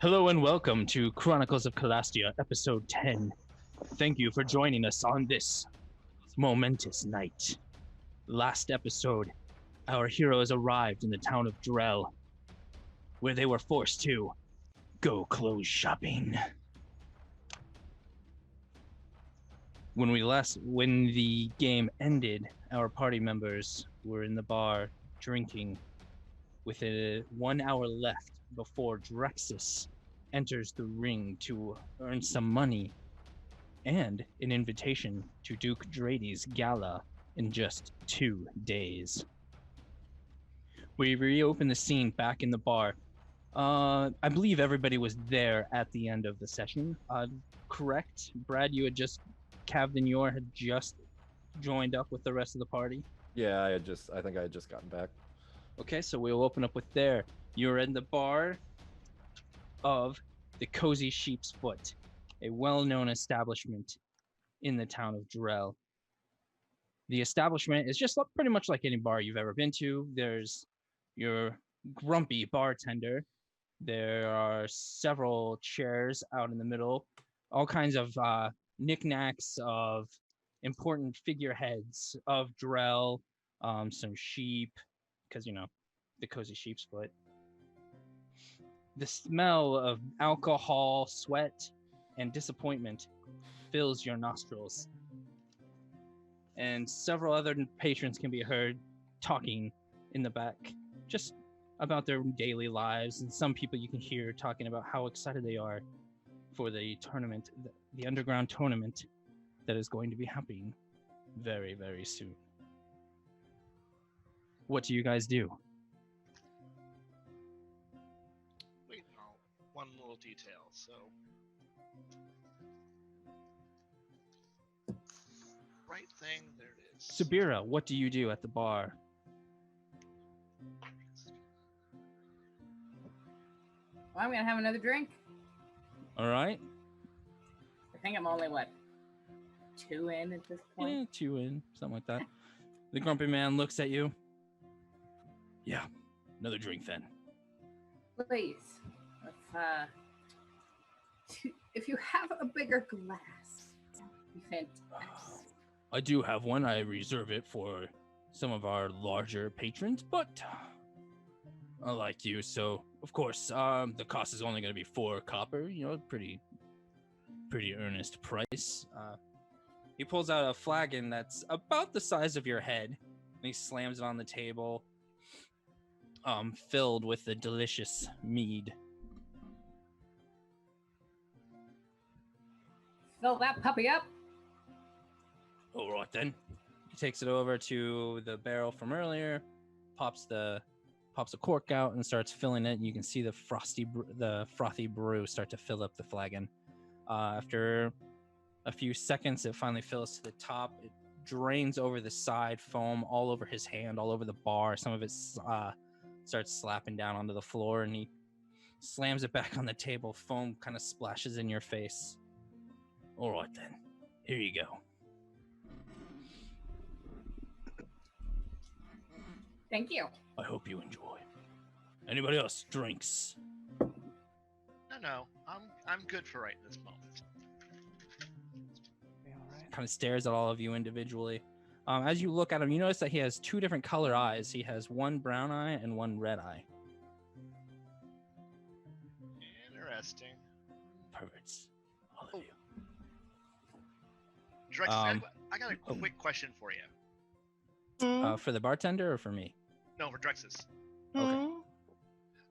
Hello and welcome to Chronicles of Calastia, episode 10. Thank you for joining us on this momentous night. Last episode, our heroes arrived in the town of Drell, where they were forced to go clothes shopping. When the game ended, our party members were in the bar drinking with 1 hour left before Drexes enters the ring to earn some money and an invitation to Duke Drades' gala in just 2 days. We reopen the scene back in the bar. I believe everybody was there at the end of the session. Correct? Brad, Kavdin Yor had just joined up with the rest of the party? Yeah, I think I had just gotten back. Okay, so we'll open up with there. You're in the bar of the Cozy Sheep's Foot, a well-known establishment in the town of Drell. The establishment is just pretty much like any bar you've ever been to. There's your grumpy bartender. There are several chairs out in the middle, all kinds of knickknacks of important figureheads of Drell, some sheep, because, the Cozy Sheep's Foot. The smell of alcohol, sweat, and disappointment fills your nostrils. And several other patrons can be heard talking in the back, just about their daily lives. And some people you can hear talking about how excited they are for the tournament, the underground tournament that is going to be happening very, very soon. What do you guys do? Wait, no. One little detail. So, right thing, there it is. Subira, what do you do at the bar? Well, I'm gonna have another drink. All right. I think I'm only, 2 in at this point? Yeah, 2 in, something like that. The grumpy man looks at you. Yeah, another drink then. Please. Let's, if you have a bigger glass, that would be fantastic. I do have one. I reserve it for some of our larger patrons, but I like you, so of course, the cost is only going to be 4 copper. Pretty earnest price. He pulls out a flagon that's about the size of your head, and he slams it on the table, filled with the delicious mead. Fill that puppy up. All right then. He takes it over to the barrel from earlier, pops a cork out, and starts filling it. And you can see the frothy brew start to fill up the flagon. After a few seconds, it finally fills to the top. It drains over the side, foam all over his hand, all over the bar. Some of it starts slapping down onto the floor, and he slams it back on the table. Foam kind of splashes in your face. All right then, here you go. Thank you. I hope you enjoy. Anybody else? Drinks? No. I'm good for right this moment. Kind of stares at all of you individually. As you look at him, you notice that he has 2 different color eyes. He has one brown eye and one red eye. Interesting. Perverts, all of you. Drex, I got a quick question for you. For the bartender or for me? No, for Drexes. Okay.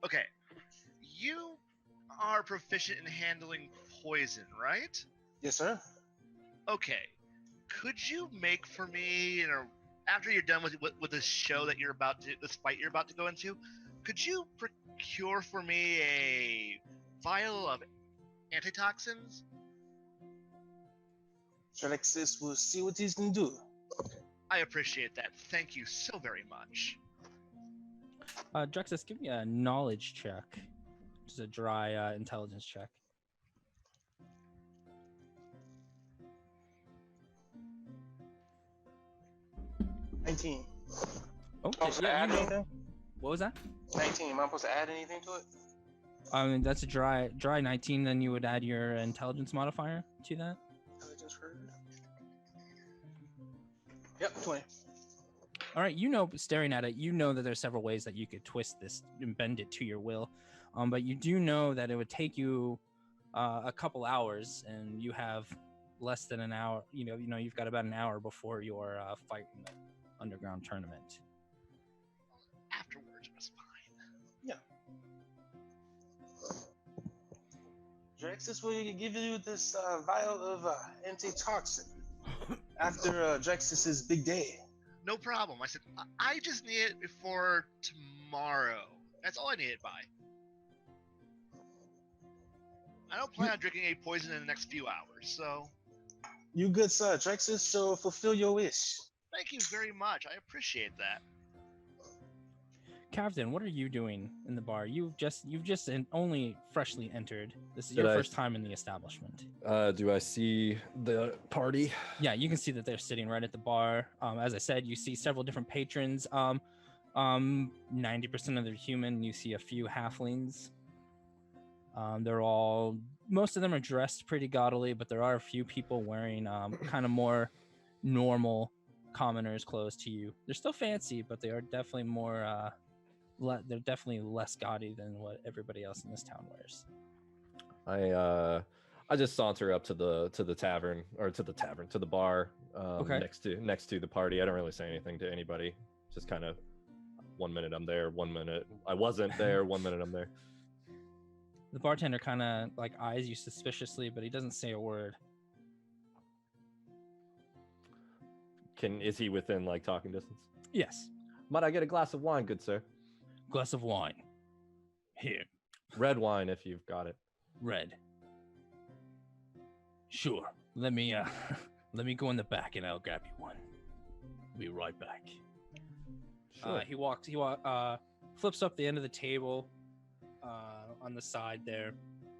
Okay. You are proficient in handling poison, right? Yes, sir. Okay. Could you make for me, after you're done with this show that this fight you're about to go into, could you procure for me a vial of antitoxins? Drexes will see what he's gonna do. I appreciate that. Thank you so very much. Drexes, give me a knowledge check. Just a dry intelligence check. 19. Okay, Supposed to add anything? What was that? 19. Am I supposed to add anything to it? That's a dry 19. Then you would add your intelligence modifier to that. I just heard. Yep, 20. All right, staring at it, that there's several ways that you could twist this and bend it to your will. But you do know that it would take you a couple hours, and you have less than an hour. You've got about an hour before your fight in the underground tournament. Afterwards was fine. Yeah. Drexes will give you this vial of antitoxin after Drexes's big day. No problem. I said, I just need it before tomorrow. That's all I need it by. I don't plan on drinking any poison in the next few hours, so... You good, sir. Drexes, so fulfill your wish. Thank you very much. I appreciate that. Kavdin, what are you doing in the bar? You've just only freshly entered. This is your first time in the establishment. Do I see the party? Yeah, you can see that they're sitting right at the bar. As I said, you see several different patrons. 90% of them are human. You see a few halflings. Most of them are dressed pretty gaudily, but there are a few people wearing kind of more normal commoners' clothes to you. They're still fancy, but they are definitely more. They're definitely less gaudy than what everybody else in this town wears. I just saunter up to the tavern to the bar Okay. next to the party. I don't really say anything to anybody. Just kind of 1 minute I'm there, 1 minute I wasn't there, 1 minute I'm there. The bartender kind of eyes you suspiciously, but he doesn't say a word. Is he within talking distance? Yes. Might I get a glass of wine, good sir? Glass of wine. Here. Red wine, if you've got it. Red. Sure. Let me go in the back and I'll grab you one. I'll be right back. Sure. He flips up the end of the table on the side there,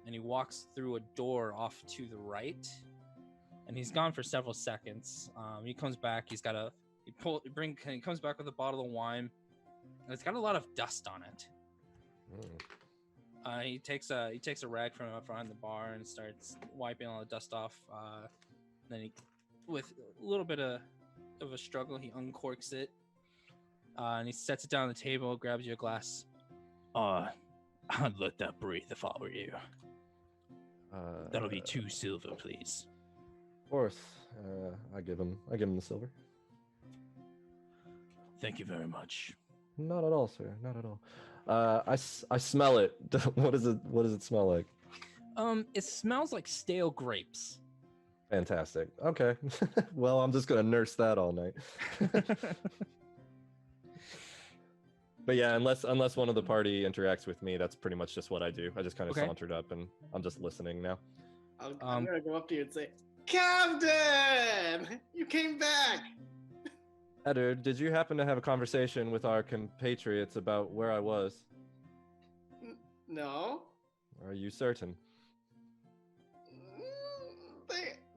and he walks through a door off to the right, and he's gone for several seconds. He comes back. He comes back with a bottle of wine, and it's got a lot of dust on it. He takes a rag from behind the bar and starts wiping all the dust off. Then he, with a little bit of a struggle, he uncorks it, and he sets it down on the table, grabs you a glass. I'd let that breathe if I were you. That'll be 2 silver, please. Of course. I give him the silver. Thank you very much. Not at all, sir. Not at all. I smell it. What does it smell like? It smells like stale grapes. Fantastic. Okay. Well, I'm just gonna nurse that all night. But yeah, unless one of the party interacts with me, that's pretty much just what I do. I just kind of sauntered up and I'm just listening now. I'm gonna go up to you and say, Kavdin! You came back! Eduard, did you happen to have a conversation with our compatriots about where I was? No. Are you certain?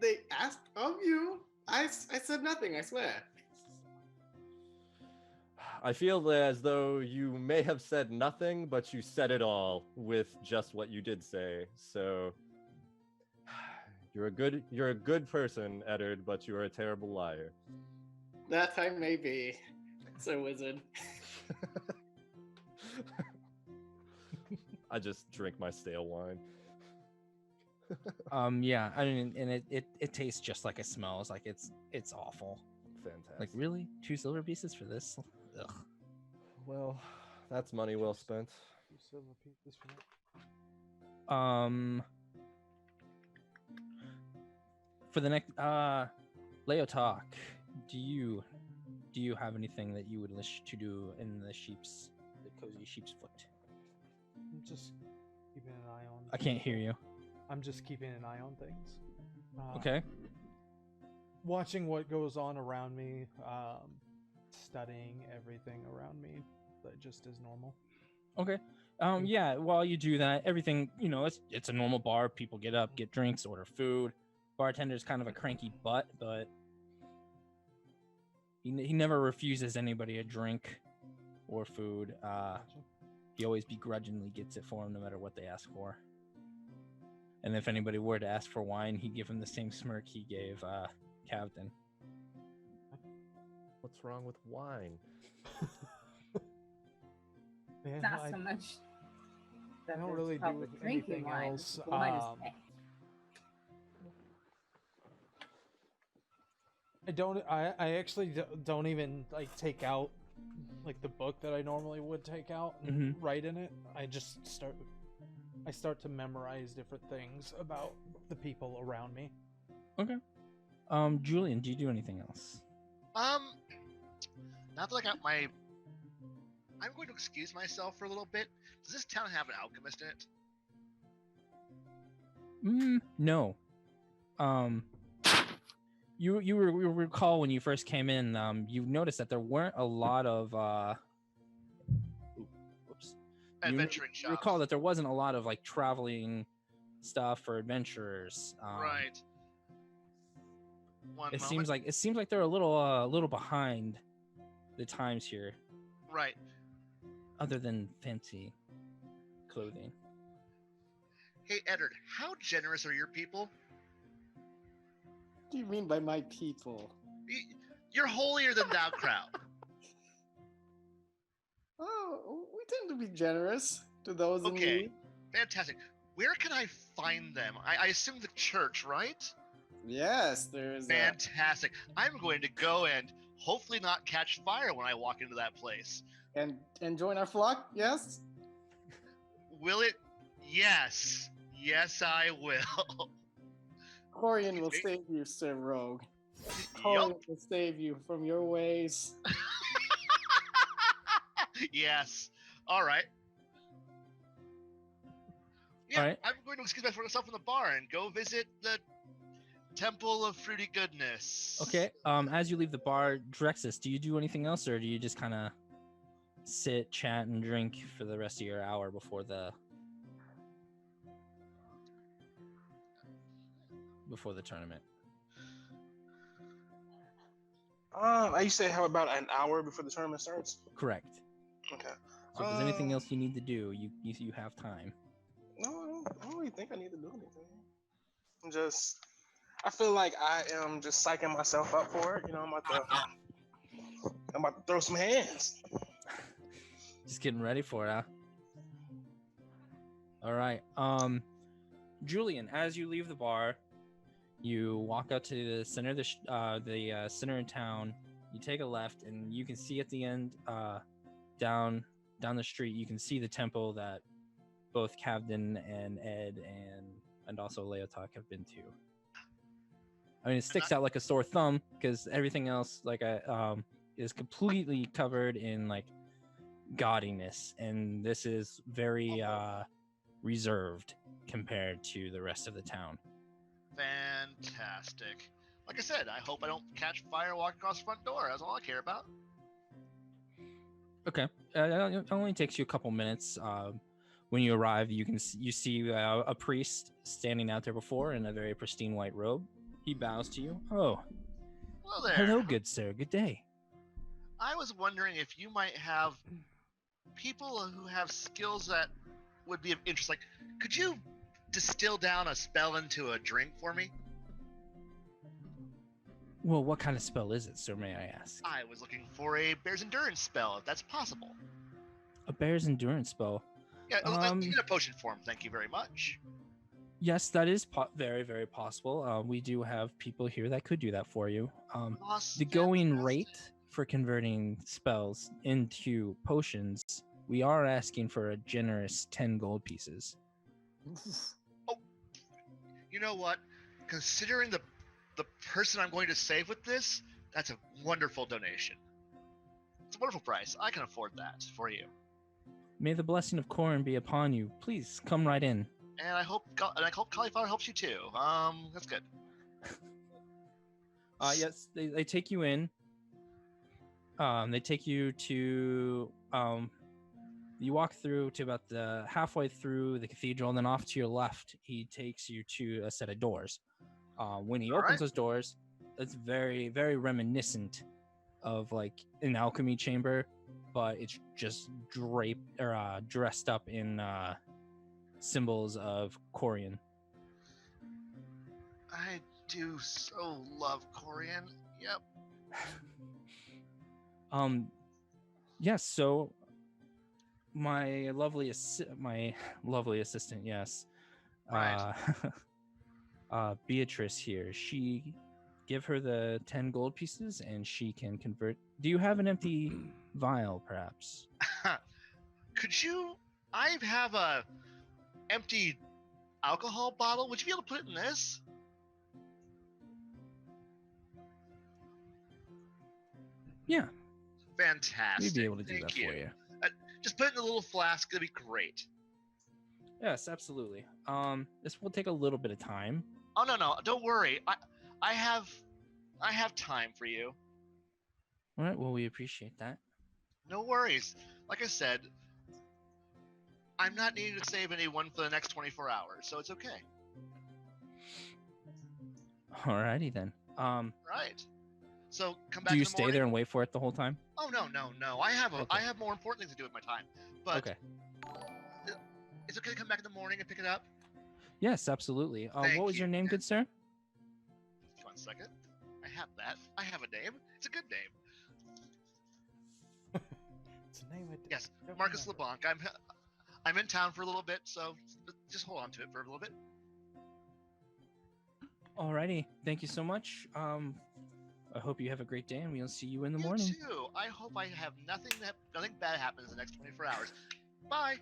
They asked of you. I said nothing, I swear. I feel as though you may have said nothing, but you said it all with just what you did say. So you're a good person, Eduard, but you're a terrible liar. That I may be, Sir Wizard. I just drink my stale wine. Yeah, I mean, and it tastes just like it smells. Like it's awful. Fantastic. Like, really? 2 silver pieces for this? Ugh. Well, that's money well spent. For the next Leotahk, do you have anything that you would wish to do in the cozy sheep's foot? I'm just keeping an eye on. I can't hear you. I'm just keeping an eye on things. Okay. Watching what goes on around me, studying everything around me, that just is normal. Okay. Yeah, while you do that, everything, it's a normal bar. People get up, get drinks, order food. Bartender's kind of a cranky butt, but he never refuses anybody a drink or food. Gotcha. he always begrudgingly gets it for him no matter what they ask for. And if anybody were to ask for wine, he'd give him the same smirk he gave Kavdin. What's wrong with wine? Yeah, Not so much. I don't really do public drinking anything wine. else. Wine is bad. I actually don't even like take out like the book that I normally would take out and write in it. I just start to memorize different things about the people around me. Okay. Julian, do you do anything else? Now that I got my, I'm going to excuse myself for a little bit. Does this town have an alchemist in it? No. You recall when you first came in, you noticed that there weren't a lot of Adventuring shops. You recall that there wasn't a lot of like traveling stuff for adventurers. Right. It seems like they're a little behind the times here. Right. Other than fancy clothing. Hey, Eduard, how generous are your people? What do you mean by my people? You're holier than thou crowd. Oh, we tend to be generous to those in Okay, need. fantastic. Where can I find them? I assume the church, right? Yes, there's Fantastic. I'm going to go and hopefully not catch fire when I walk into that place. and join our flock. Yes. Will it? Yes. Yes, I will. Corian will save you, Sir Rogue. Yup. Corian will save you from your ways. Yes. All right. Yeah, All right. I'm going to excuse myself from the bar and go visit the Temple of Fruity Goodness. Okay. As you leave the bar, Drexes, do you do anything else, or do you just kind of sit, chat, and drink for the rest of your hour before the tournament? You say how about an hour before the tournament starts? Correct. Okay. So if there's anything else you need to do, you have time. No, I don't really think I need to do anything. I feel like I am just psyching myself up for it. You know, I'm about to throw some hands. Just getting ready for it, huh? All right. Julian, as you leave the bar, you walk out to the center of the center of town. You take a left, and you can see at the end, down the street, you can see the temple that both Kavdin and Ed and also Leotahk have been to. I mean, it sticks out like a sore thumb because everything else is completely covered in like gaudiness, and this is very reserved compared to the rest of the town. Fantastic. Like I said, I hope I don't catch fire walking across the front door. That's all I care about. Okay. It only takes you a couple minutes. When you arrive, you see a priest standing out there before in a very pristine white robe. He bows to you. Oh, Hello there. hello, good sir. Good day. I was wondering if you might have people who have skills that would be of interest. Like, could you distill down a spell into a drink for me? Well, what kind of spell is it, sir, may I ask? I was looking for a Bear's Endurance spell, if that's possible. A bear's endurance spell. Yeah, in a potion form, thank you very much. Yes, that is very, very possible. We do have people here that could do that for you. The going rate for converting spells into potions, we are asking for a generous 10 gold pieces. Oh, you know what? Considering the person I'm going to save with this, that's a wonderful donation. It's a wonderful price. I can afford that for you. May the blessing of Corin be upon you. Please come right in. And I hope Cauliflower helps you too. That's good. Yes, they take you in. They take you to you walk through to about the halfway through the cathedral, and then off to your left, he takes you to a set of doors. When he opens those doors, it's very, very reminiscent of like an alchemy chamber. but it's just draped or dressed up in symbols of Corian. I do so love Corian. Yep. Yes. So my lovely assistant, yes, Right. Beatrice here. She give her the 10 gold pieces, and she can convert. Do you have an empty vial, perhaps? Could you? I have a empty alcohol bottle. Would you be able to put it in this? Yeah, Fantastic. we'd be able to do Thank that you. for you. Just put it in a little flask. It'll be great. Yes, absolutely. This will take a little bit of time. Oh no, don't worry. I have time for you. All right. Well, we appreciate that. No worries. Like I said, I'm not needing to save anyone for the next 24 hours, so it's okay. Alrighty then. Right. So come back. Do you in the stay morning. there and wait for it the whole time? Oh no. I have Okay. more important things to do with my time. But Okay. it's okay to come back in the morning and pick it up. Yes, absolutely. Thank What was you. your name, good sir? 1 second. I have that. I have a name. It's a good name. It's a name I Yes, don't Marcus remember. LeBlanc. I'm in town for a little bit, so just hold on to it for a little bit. Alrighty. Thank you so much. I hope you have a great day, and we'll see you in the morning. You too. I hope I have nothing bad happens in the next 24 hours. Bye.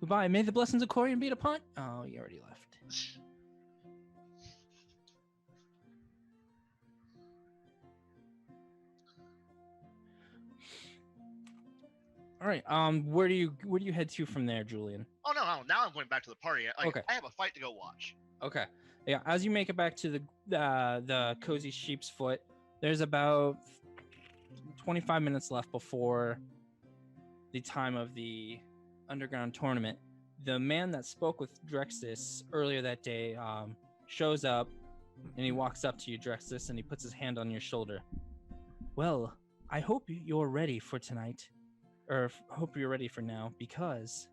Goodbye. May the blessings of Corian be upon. Oh, you already left. All right. Where do you head to from there, Julian? Oh no. Now I'm going back to the party. Okay. I have a fight to go watch. Okay. Yeah. As you make it back to the cozy sheep's foot, there's about 25 minutes left before the time of the underground tournament. The man that spoke with Drexes earlier that day shows up, and he walks up to you, Drexes, and he puts his hand on your shoulder. Well, I hope you're ready for tonight, or hope you're ready for now, because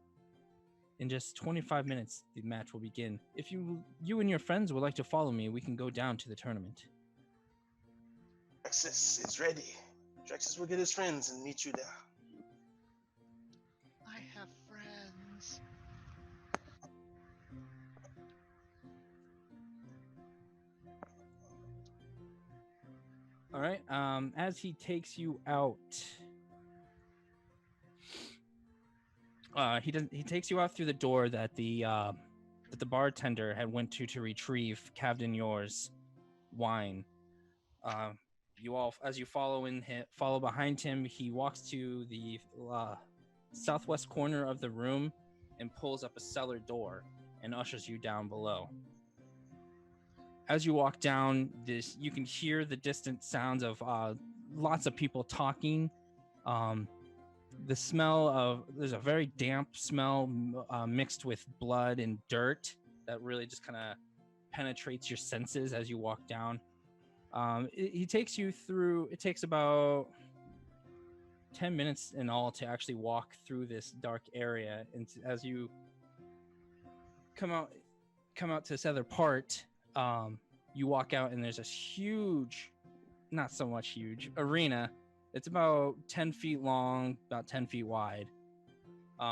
in just 25 minutes the match will begin. If you and your friends would like to follow me, we can go down to the tournament. Drexes is ready. Drexes will get his friends and meet you there. I have friends. All right. As he takes you out, he takes you out through the door that the bartender had went to retrieve Kavdin Yor's wine. You all, as you follow behind him, he walks to the southwest corner of the room and pulls up a cellar door and ushers you down below. As you walk down this, you can hear the distant sounds of lots of people talking. The smell of, there's a very damp smell mixed with blood and dirt that really just kind of penetrates your senses as you walk down. He takes you through, it takes about 10 minutes in all to actually walk through this dark area. And as you come out to this other part, you walk out and there's this huge, not so much huge, arena. It's about 10 feet long, about 10 feet wide.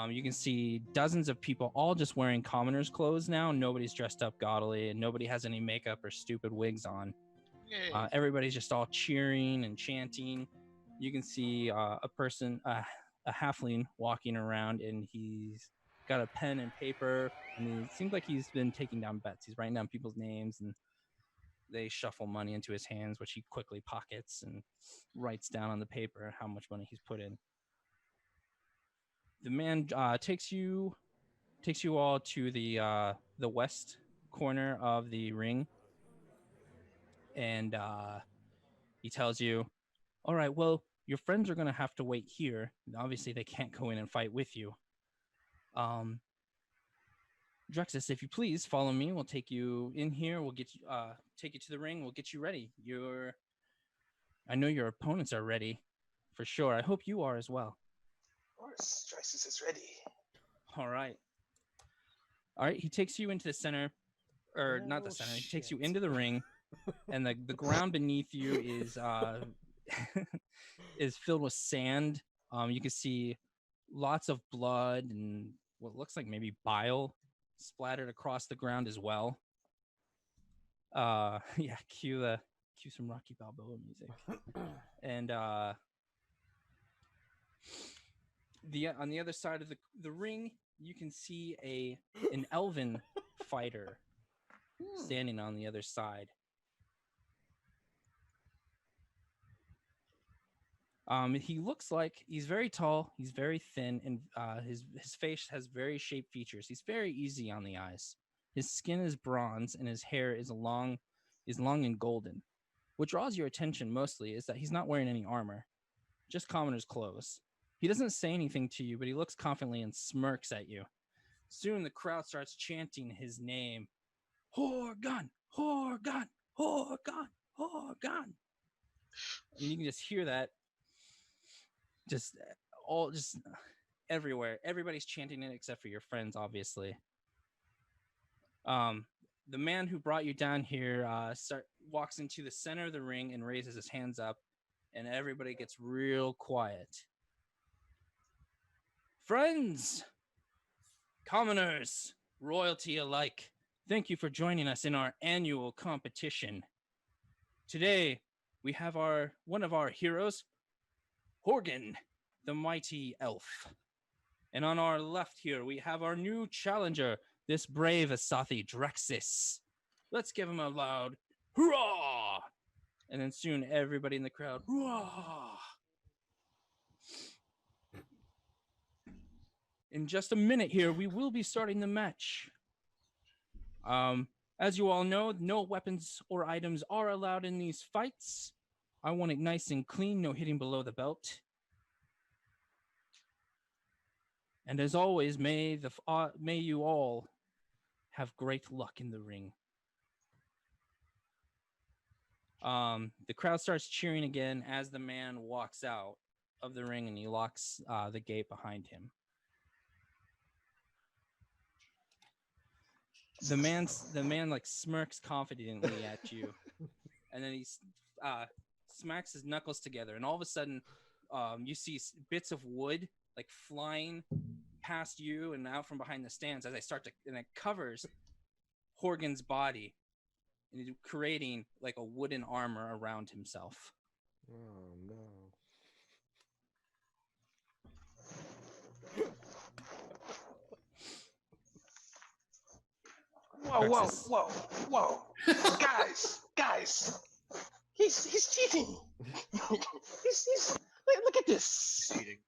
You can see dozens of people all just wearing commoner's clothes now. Nobody's dressed up gaudily, and nobody has any makeup or stupid wigs on. Everybody's just all cheering and chanting. You can see a person, a halfling, walking around, and he's got a pen and paper, and it seems like he's been taking down bets. He's writing down people's names, and they shuffle money into his hands, which he quickly pockets and writes down on the paper how much money he's put in. The man takes you all to the west corner of the ring, and he tells you, all right, well, your friends are going to have to wait here. Obviously, they can't go in and fight with you. Drexes, if you please, follow me. We'll take you in here. We'll get you, take you to the ring. We'll get you ready. I know your opponents are ready for sure. I hope you are as well. Of course, Drexes is ready. All right. All right. He takes you into the center, or not the center. He takes you into the ring, and the ground beneath you is is filled with sand. You can see lots of blood and what looks like maybe bile splattered across the ground as well. Yeah, cue some Rocky Balboa music. And on the other side of the ring, you can see an elven fighter standing on the other side. He looks like he's very tall, he's very thin, and his face has very shaped features. He's very easy on the eyes. His skin is bronze, and his hair is long and golden. What draws your attention mostly is that he's not wearing any armor, just commoner's clothes. He doesn't say anything to you, but he looks confidently and smirks at you. Soon the crowd starts chanting his name. Horgan! Horgan! Horgan! Horgan! And you can just hear that just everywhere. Everybody's chanting it except for your friends, obviously. The man who brought you down here walks into the center of the ring and raises his hands up, and everybody gets real quiet. Friends, commoners, royalty alike, thank you for joining us in our annual competition. Today, we have one of our heroes, Horgan, the mighty elf. And on our left here, we have our new challenger, this brave Asathi Drexes. Let's give him a loud hurrah! And then soon everybody in the crowd, hurrah! In just a minute here, we will be starting the match. As you all know, no weapons or items are allowed in these fights. I want it nice and clean, no hitting below the belt. And as always, may you all have great luck in the ring. The crowd starts cheering again as the man walks out of the ring and he locks the gate behind him. The man like smirks confidently at you, and then he smacks his knuckles together, and all of a sudden, you see bits of wood like flying past you and out from behind the stands and it covers Horgan's body, and creating like a wooden armor around himself. Oh no. Whoa. guys. He's cheating. he's look at this. Cheating.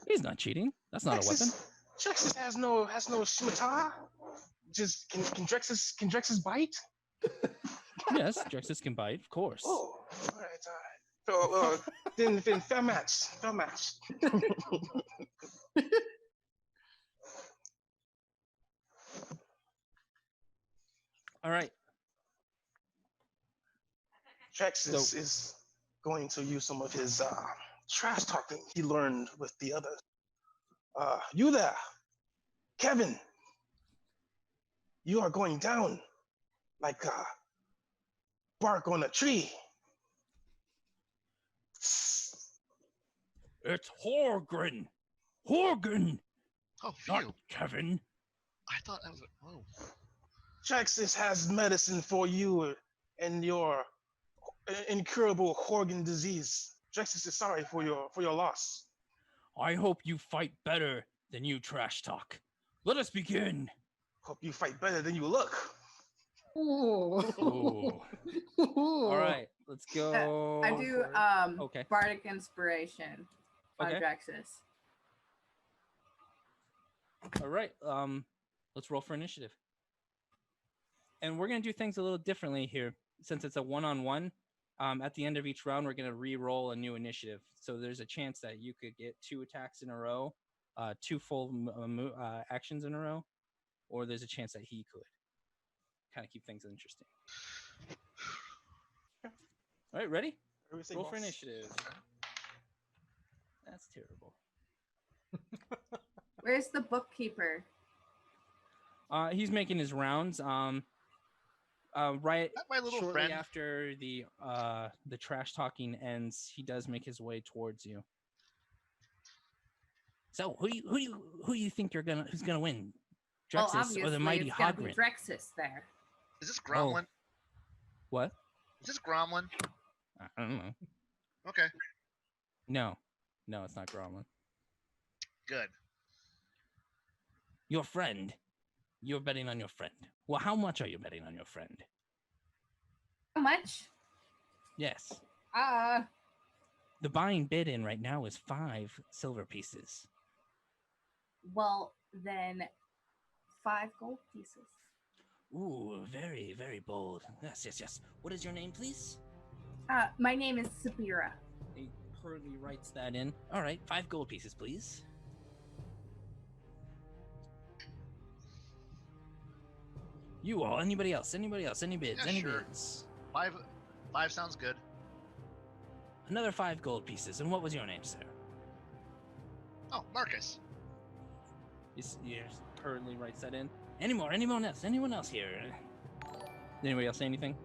He's not cheating. That's not a weapon. Drexes has no scimitar. Just can Drexes bite? Yes, Drexes can bite, of course. Oh, all right. So, then fair match. All right. Drexes is going to use some of his trash talking he learned with the others. You there, Kevin? You are going down like bark on a tree. It's Horgan. Horgan, Oh, not phew. Kevin. I thought that was whoa. Drexes has medicine for you and your incurable Horgan disease. Drexes is sorry for your loss. I hope you fight better than you trash talk. Let us begin. Hope you fight better than you look. Ooh. Ooh. All right, let's go. I do Okay. bardic inspiration on Okay. Drexes. All right, let's roll for initiative. And we're gonna do things a little differently here, since it's a one-on-one. At the end of each round, we're gonna re-roll a new initiative. So there's a chance that you could get 2 attacks in a row, 2 full actions in a row, or there's a chance that he could. Kind of keep things interesting. All right, ready? Roll for initiative. That's terrible. Where's the bookkeeper? He's making his rounds. Right My little shortly friend. after the trash talking ends, he does make his way towards you. So who you think who's gonna win? Well, Drexes obviously, or the mighty it's gonna be Hogren? Drexes there. Is this Gromlin? What? Is this Gromlin? I don't know. Okay, No, it's not Gromlin. good. Your friend. You're betting on your friend. Well, how much are you betting on your friend? How much? Yes. The buying bid in right now is 5 silver pieces. Well, then 5 gold pieces. Ooh, very, very bold. Yes. What is your name, please? My name is Subira. He hurriedly writes that in. All right, 5 gold pieces, please. You all, anybody else? Any bids? Yeah, Any sure. bids? 5 sounds good. Another 5 gold pieces. And what was your name, sir? Oh, Marcus. He hurriedly writes that in. Anyone else here? Anybody else say anything?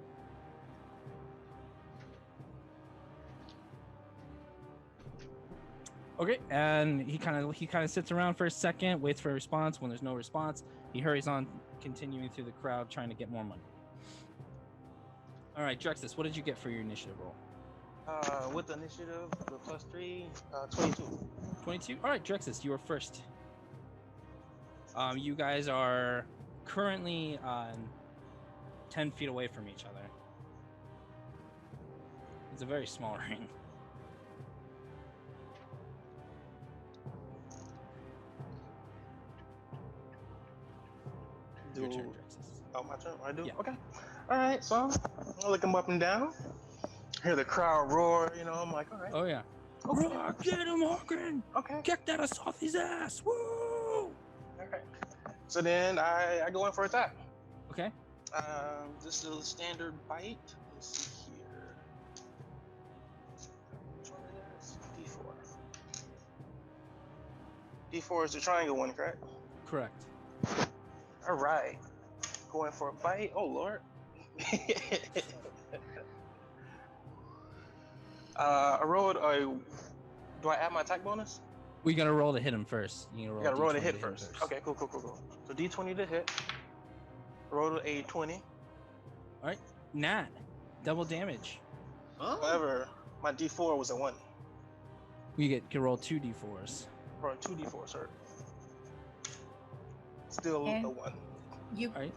Okay, and he kind of sits around for a second, waits for a response. When there's no response, he hurries on, continuing through the crowd, trying to get more money. All right, Drexes, what did you get for your initiative roll? With the initiative, the +3, 22. 22. All right, Drexes, you are first. You guys are currently 10 feet away from each other. It's a very small ring. Your turn, Drexes. Oh, my turn? I do? Yeah. Okay. All right, so I look him up and down. Hear the crowd roar, I'm like, all right. Oh, yeah. Okay. Roar, get him, Hawken! Okay. Kick that Asothi's ass! Woo! All right. So then I go in for attack. Okay. This is a standard bite. Let's see here. Which one it is? D4. D4 is the triangle one, correct? Correct. All right. Going for a bite. Oh, Lord. I rolled a... Do I add my attack bonus? We gotta roll to hit him first. You gotta roll to D20 hit first. Okay, cool. So D20 to hit. Rolled a 20. All right. Nat. Double damage. However, my D4 was a 1. You can roll 2 D4s. Or 2 D4s, sir. Still And a 1. You Right.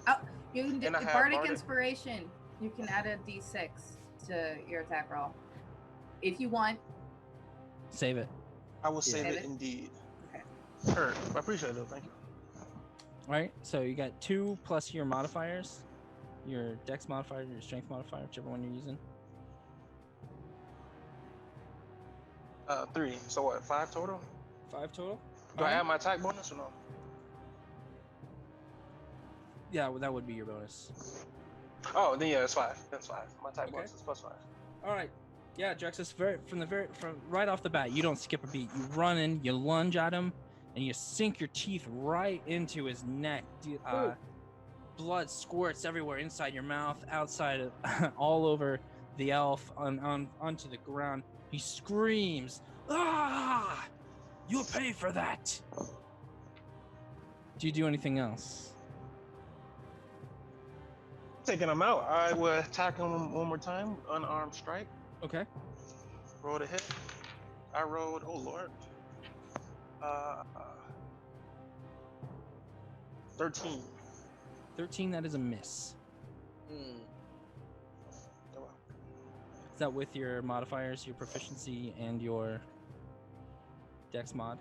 you can And get I the have bardic bardic. inspiration. You can add a D6 to your attack roll if you want. Save it. I will save Save it it? indeed. Okay. Sure. I appreciate it. Thank you. All right. So you got 2 plus your modifiers, your Dex modifier, your Strength modifier, whichever one you're using. 3. So what? 5 total? 5 total. Do I add my attack bonus or no? Yeah, well, that would be your bonus. Oh, then yeah, it's 5. That's 5. My attack Okay. bonus is +5. All right. Yeah, Drexus, from right off the bat, you don't skip a beat. You run in, you lunge at him, and you sink your teeth right into his neck. Blood squirts everywhere, inside your mouth, outside, all over the elf, onto the ground. He screams, "Ah! You'll pay for that!" Do you do anything else? Taking him out, I will attack him one more time. Unarmed strike. Okay. Roll to hit. I rolled. Oh Lord. 13. 13, that is a miss. Oh, well. Is that with your modifiers, your proficiency, and your Dex mod?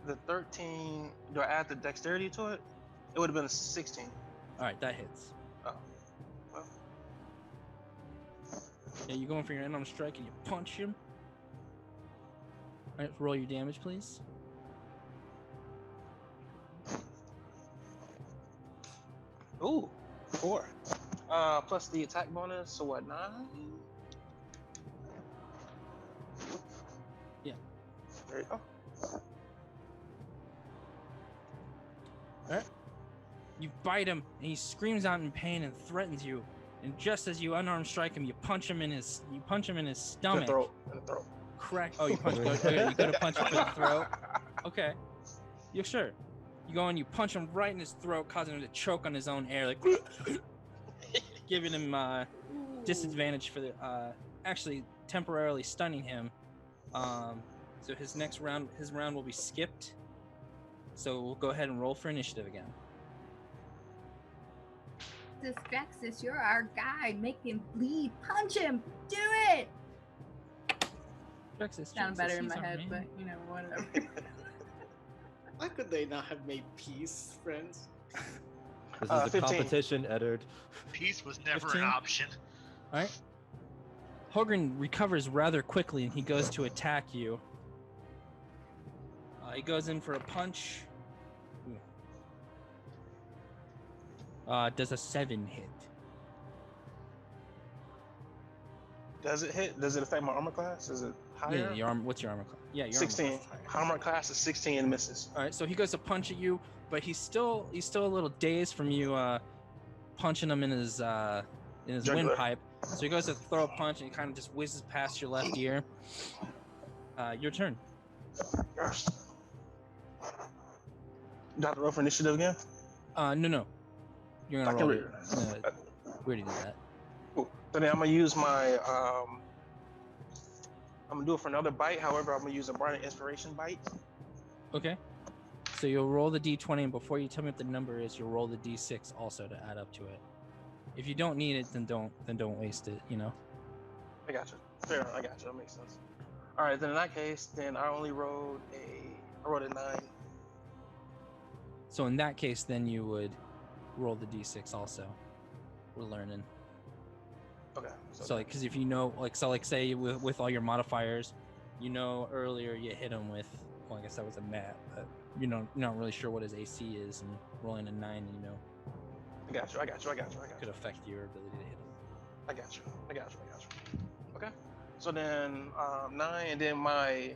The 13. Do I add the dexterity to it? It would have been a 16. All right, that hits. Oh. Well. Yeah, you going for your unarmed strike and you punch him. All right, roll your damage, please. Ooh, 4. Plus the attack bonus, so what, 9? Yeah. There you go. Alright. You bite him, and he screams out in pain and threatens you. And just as you unarmed strike him, you punch him in his stomach. In the throat. Crack. Oh, you punch. You go to punch him for the throat. Okay. You sure? You go and you punch him right in his throat, causing him to choke on his own air, like giving him disadvantage for the actually temporarily stunning him. So his round will be skipped. So we'll go ahead and roll for initiative again. This Drexes, you're our guy. Make him bleed. Punch him. Do it. Drexes Sound better in my he's our head, man. but you know, whatever. Why could they not have made peace, friends? This is a 15. competition, Eduard. Peace was never 15? an option. All right. Hogren recovers rather quickly, and he goes to attack you. He goes in for a punch. Does a 7 hit? Does it hit? Does it affect my armor class? Is it higher? Yeah, what's your armor class? Yeah, your 16. armor class is higher. Armor class is 16 and misses. All right, so he goes to punch at you, but he's still a little dazed from you punching him in his Jugular. windpipe. So he goes to throw a punch, and he kind of just whizzes past your left ear. Your turn. Yes. Dr. Roll for initiative again? No. You're I gonna can roll. read it. We already did that. Cool. So then I'm gonna use my I'm gonna do it for another bite. However, I'm gonna use a bardic inspiration bite. Okay. So you'll roll the d20, and before you tell me what the number is, you'll roll the d6 also to add up to it. If you don't need it, then don't waste it. You know. I got you. Fair enough. I got you. That makes sense. All right. Then in that case, then I rolled a 9. So in that case, then you would roll the d6 also. We're learning. Okay. So like, because if you know, like, so like, say with all your modifiers, you know, earlier you hit him with, well, I guess that was a mat, but you're not really sure what his AC is, and rolling a 9, you know, I got you. could affect your ability to hit him. I got you. Okay. So then 9, and then my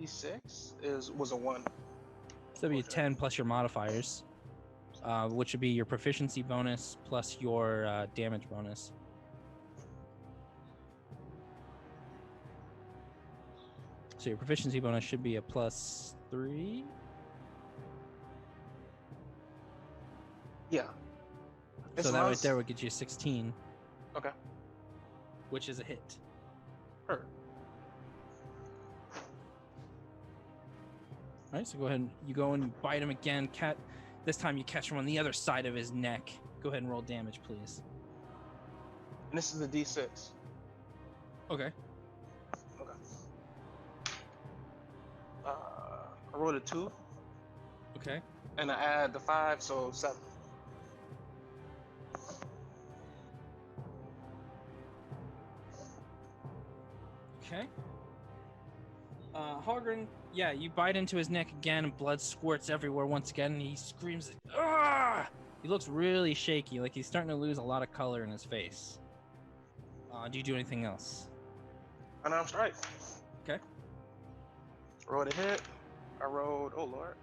D6 was a 1. So that'd be a 10 plus your modifiers, which would be your proficiency bonus plus your damage bonus. So your proficiency bonus should be a +3. Yeah. So that right there would get you 16. Okay. Which is a hit. Hurt. All right, so go ahead. You go and you bite him again. This time you catch him on the other side of his neck. Go ahead and roll damage, please. And this is the D6. Okay. Okay. I rolled a 2, Okay. and I add the 5, so 7. Okay. Hogren, yeah, you bite into his neck again, and blood squirts everywhere once again, and he screams, "Ah!" He looks really shaky, like he's starting to lose a lot of color in his face. Do you do anything else? Unarmed strike. Okay. Rolled a hit. I rolled, oh lord.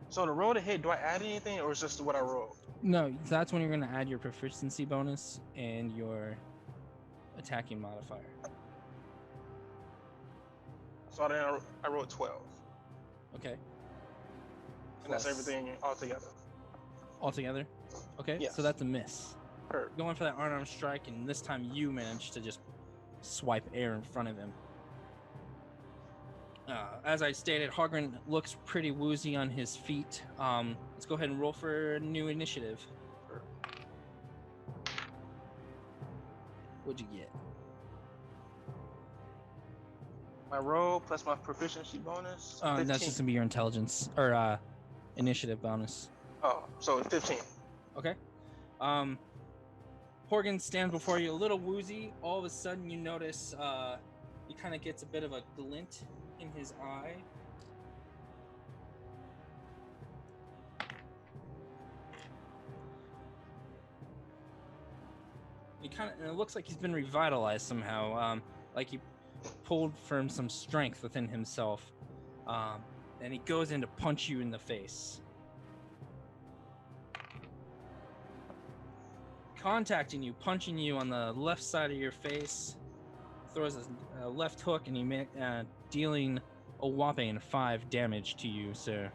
So to roll the hit, do I add anything, or is just what I rolled? No, that's when you're going to add your proficiency bonus and your attacking modifier. So then I rolled 12, Okay. and that's Plus- everything altogether. Altogether? Okay, Yes. so that's a miss. Hurt. Going for that unarmed strike, and this time you managed to just swipe air in front of him. As I stated, Hogren looks pretty woozy on his feet. Let's go ahead and roll for a new initiative. Sure. What'd you get? My roll plus my proficiency bonus. 15. That's just gonna be your intelligence or initiative bonus. Oh, so 15. Okay. Horgan stands before you a little woozy. All of a sudden you notice he kind of gets a bit of a glint in his eye. And it looks like he's been revitalized somehow. Like he pulled from some strength within himself. And he goes in to punch you in the face. Contacting you, punching you on the left side of your face. Throws a left hook, and he dealing a whopping 5 damage to you, sir.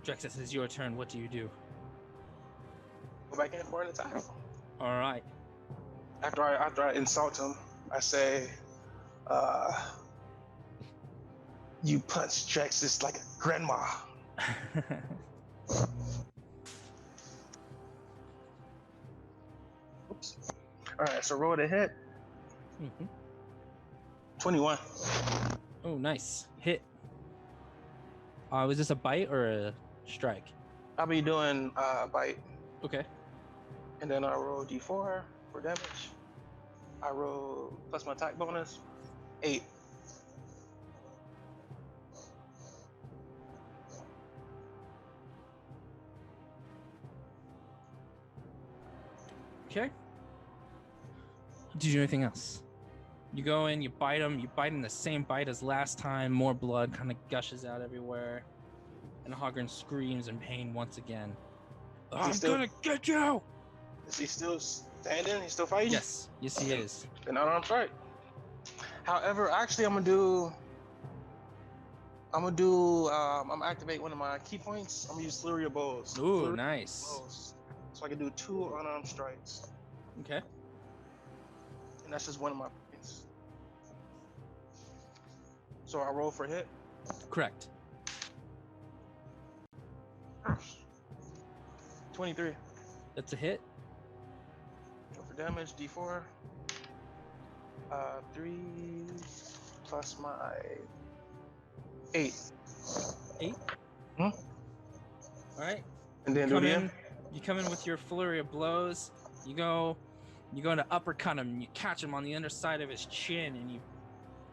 Drexes, it's your turn. What do you do? Go back in for an attack. All right. After I insult him, I say, "You punch Drexes like a grandma." Oops. All right, so roll to hit. 21. Oh, nice. Hit. Was this a bite or a strike? I'll be doing bite, Okay. and then I roll d4 for damage. I roll plus my attack bonus, 8. Okay. Did you do anything else? You go in, you bite him, you bite in the same bite as last time, more blood kind of gushes out everywhere. And Hogren screams in pain once again. I'm gonna get you! Is he still standing? He's still fighting? Yes, yes he is. An unarmed strike. However, actually, I'm gonna activate one of my key points. I'm gonna use Flurry of Blows. Ooh, Flurry nice. of Blows. So I can do 2 unarmed strikes. Okay. And that's just one of my points. So I roll for hit. Correct. 23. That's a hit. Roll for damage, d4. 3 plus my 8. 8? Hmm? Alright. And then do it again. You come in with your flurry of blows. You go to uppercut him, and you catch him on the underside of his chin,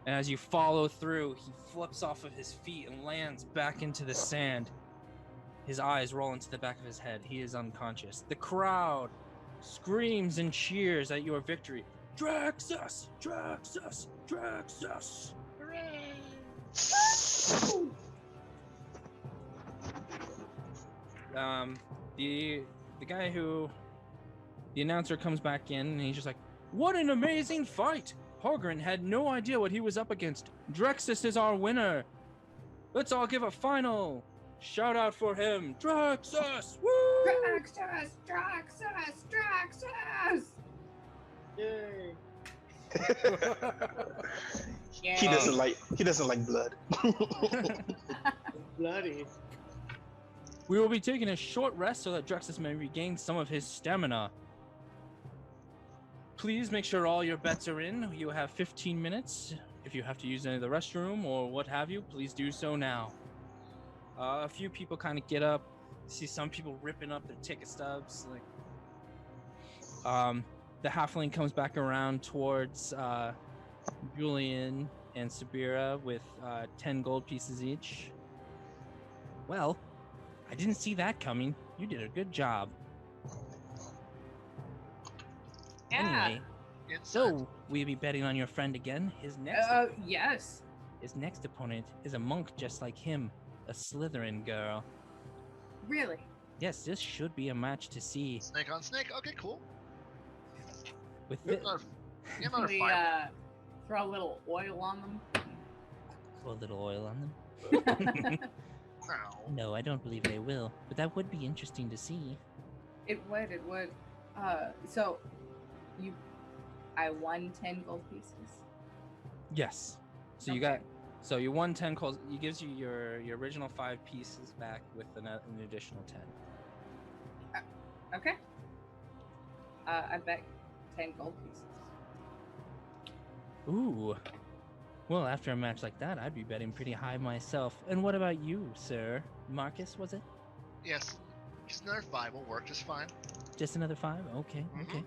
and as you follow through, he flips off of his feet and lands back into the sand. His eyes roll into the back of his head. He is unconscious. The crowd screams and cheers at your victory. Drexes! Drexes! Drexes! Hooray! The guy the announcer comes back in, and he's just like, "What an amazing fight! Hogren had no idea what he was up against. Drexes is our winner. Let's all give a final shout out for him. Drexes! Woo! Drexes! Drexes! Drexes! Yay. He doesn't like blood. Bloody. We will be taking a short rest so that Drexes may regain some of his stamina. Please make sure all your bets are in. You have 15 minutes. If you have to use any of the restroom or what have you, please do so now. A few people kind of get up. See some people ripping up their ticket stubs. The halfling comes back around towards Julian and Subira with 10 gold pieces each. Well, I didn't see that coming. You did a good job. Yeah. Anyway, so we'll be betting on your friend again. Yes. His next opponent is a monk just like him, a Slytherin girl. Really? Yes, this should be a match to see. Snake on snake. Okay, cool. With Another Can we fire. throw a little oil on them? a little oil on them. No. No, I don't believe they will, but that would be interesting to see. It would. So, I won 10 gold pieces. Yes. So you won 10 calls. He gives you your original 5 pieces back with an additional 10. Okay. I bet 10 gold pieces. Ooh. Well, after a match like that, I'd be betting pretty high myself. And what about you, sir? Marcus, was it? Yes. Just another 5 will work just fine. Just another 5? Okay, Mhm. okay.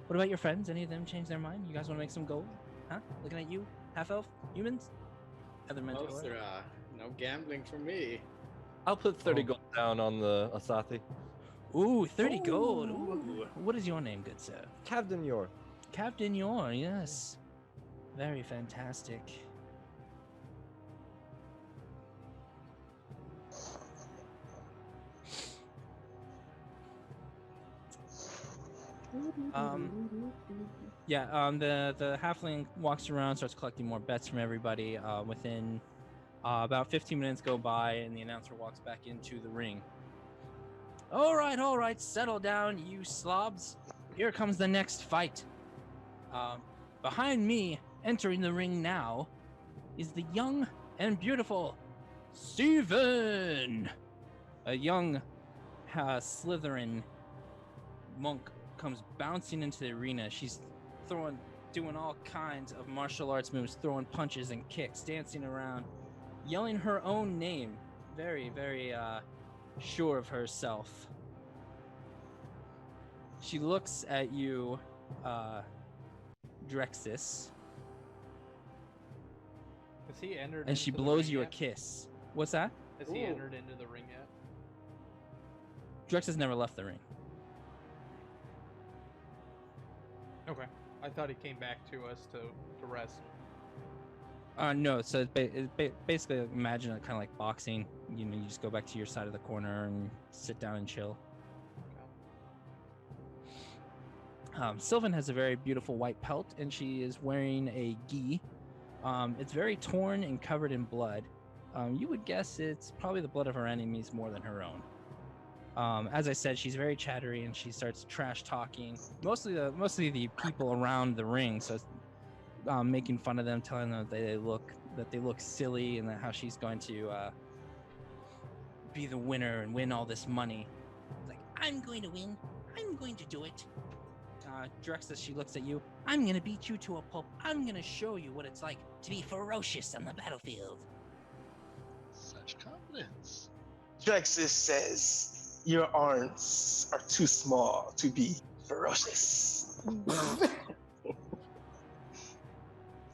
What about your friends? Any of them change their mind? You guys want to make some gold? Huh? Looking at you? Half-elf? Humans? Other men? No, sir, no gambling for me. I'll put 30 Oh. gold down on the Asathi. Ooh, 30 gold. Ooh. What is your name, good sir? Kavdin Yor. Kavdin Yor, yes. Very fantastic. The halfling walks around, starts collecting more bets from everybody. Within about 15 minutes go by, and the announcer walks back into the ring. All right, settle down, you slobs. Here comes the next fight. Behind me, entering the ring now, is the young and beautiful Steven. A young Slytherin monk comes bouncing into the arena. She's doing all kinds of martial arts moves, throwing punches and kicks, dancing around, yelling her own name. Very, very sure of herself. She looks at you, Drexes. Has he entered? And she into the blows ring you a yet? kiss. What's that? Has he entered into the ring yet? Drexes never left the ring. Okay. I thought he came back to us to rest. No, so basically imagine it kind of like boxing. You know, you just go back to your side of the corner and sit down and chill. Sylvan has a very beautiful white pelt, and she is wearing a gi. It's very torn and covered in blood. You would guess it's probably the blood of her enemies more than her own. As I said, she's very chattery, and she starts trash talking. Mostly the people around the ring, so making fun of them, telling them that they look silly, and that how she's going to be the winner and win all this money. It's like, I'm going to win. I'm going to do it. Drexes, she looks at you. I'm gonna beat you to a pulp. I'm gonna show you what it's like to be ferocious on the battlefield. Such confidence. Drexes says your arms are too small to be ferocious.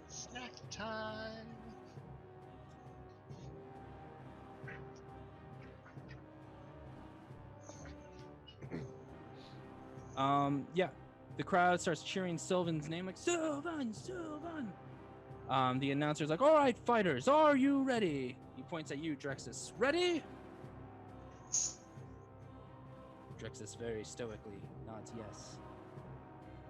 Snack time. Yeah. The crowd starts cheering Sylvan's name, like, Sylvan, Sylvan! The announcer's like, all right, fighters, are you ready? He points at you, Drexes. Ready? Drexes very stoically nods yes.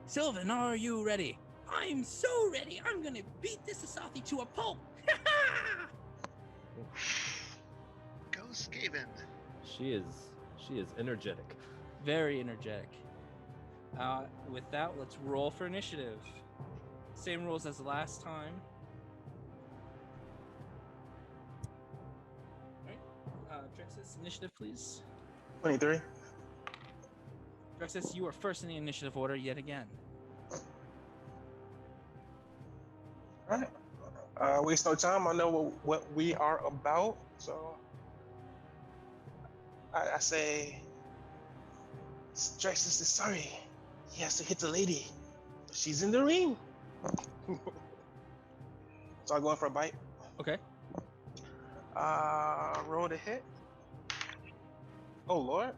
Sylvan, are you ready? I'm so ready! I'm gonna beat this Asathi to a pulp! Go Skaven. She is energetic. Very energetic. With that, let's roll for initiative. Same rules as last time. Alright, Drexes, initiative, please. 23. Drexes, you are first in the initiative order yet again. All right. Waste no time. I know what we are about, so I say, Drexes is sorry. He has to hit the lady. She's in the ring. So I'm going for a bite. Okay. Roll to hit. Oh Lord.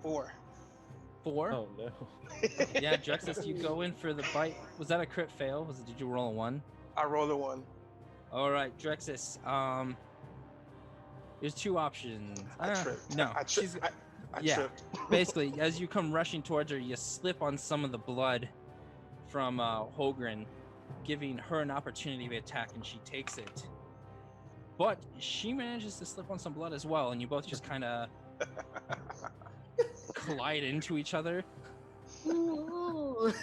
4. 4. Oh no. Yeah, Drexes, you go in for the bite. Was that a crit fail? Did you roll a 1? I rolled a 1. All right, Drexes. There's 2 options. I tripped. No, I tripped. I yeah. tripped. Basically, as you come rushing towards her, you slip on some of the blood from Holgren, giving her an opportunity to attack, and she takes it. But she manages to slip on some blood as well, and you both just kind of collide into each other. Do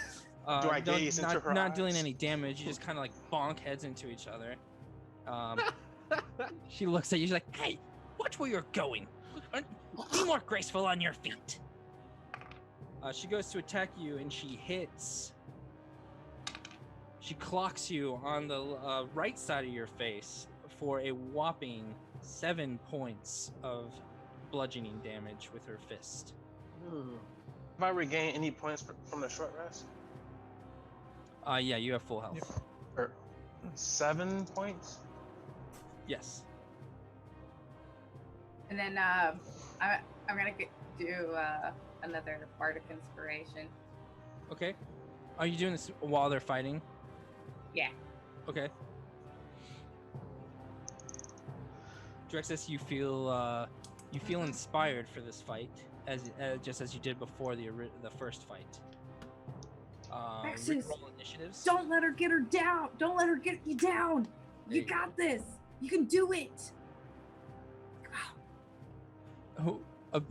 I gaze into her Not dealing eyes? any damage. You just kind of like bonk heads into each other. She looks at you. She's like, "Hey, watch where you're going. Be more graceful on your feet." She goes to attack you, and she hits. She clocks you on the right side of your face for a whopping 7 points of bludgeoning damage with her fist. Have I regained any points from the short rest? Yeah, you have full health. Or 7 points? Yes. And then I'm gonna do another bardic inspiration. Okay. Are you doing this while they're fighting? Yeah. Okay. Drexes, you feel inspired for this fight, just as you did before the first fight. Drexes, Roll initiatives. don't let her get her down. Don't let her get you down. You got this. You can do it.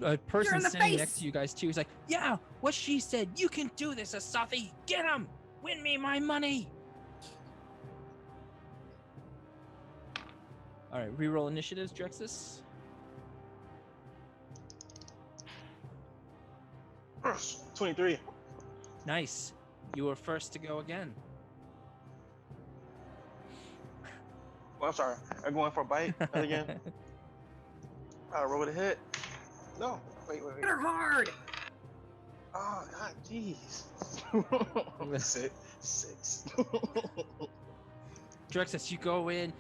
A person the standing face. next to you guys too is like, yeah, what she said. You can do this, Asathi. Get him. Win me my money. All right, reroll initiatives, Drexes. First, 23. Nice. You were first to go again. Well, I'm sorry. I'm going for a bite again. Roll with a hit. No. Wait. Hit her hard. Oh, God, jeez. Six. Drexes, you go in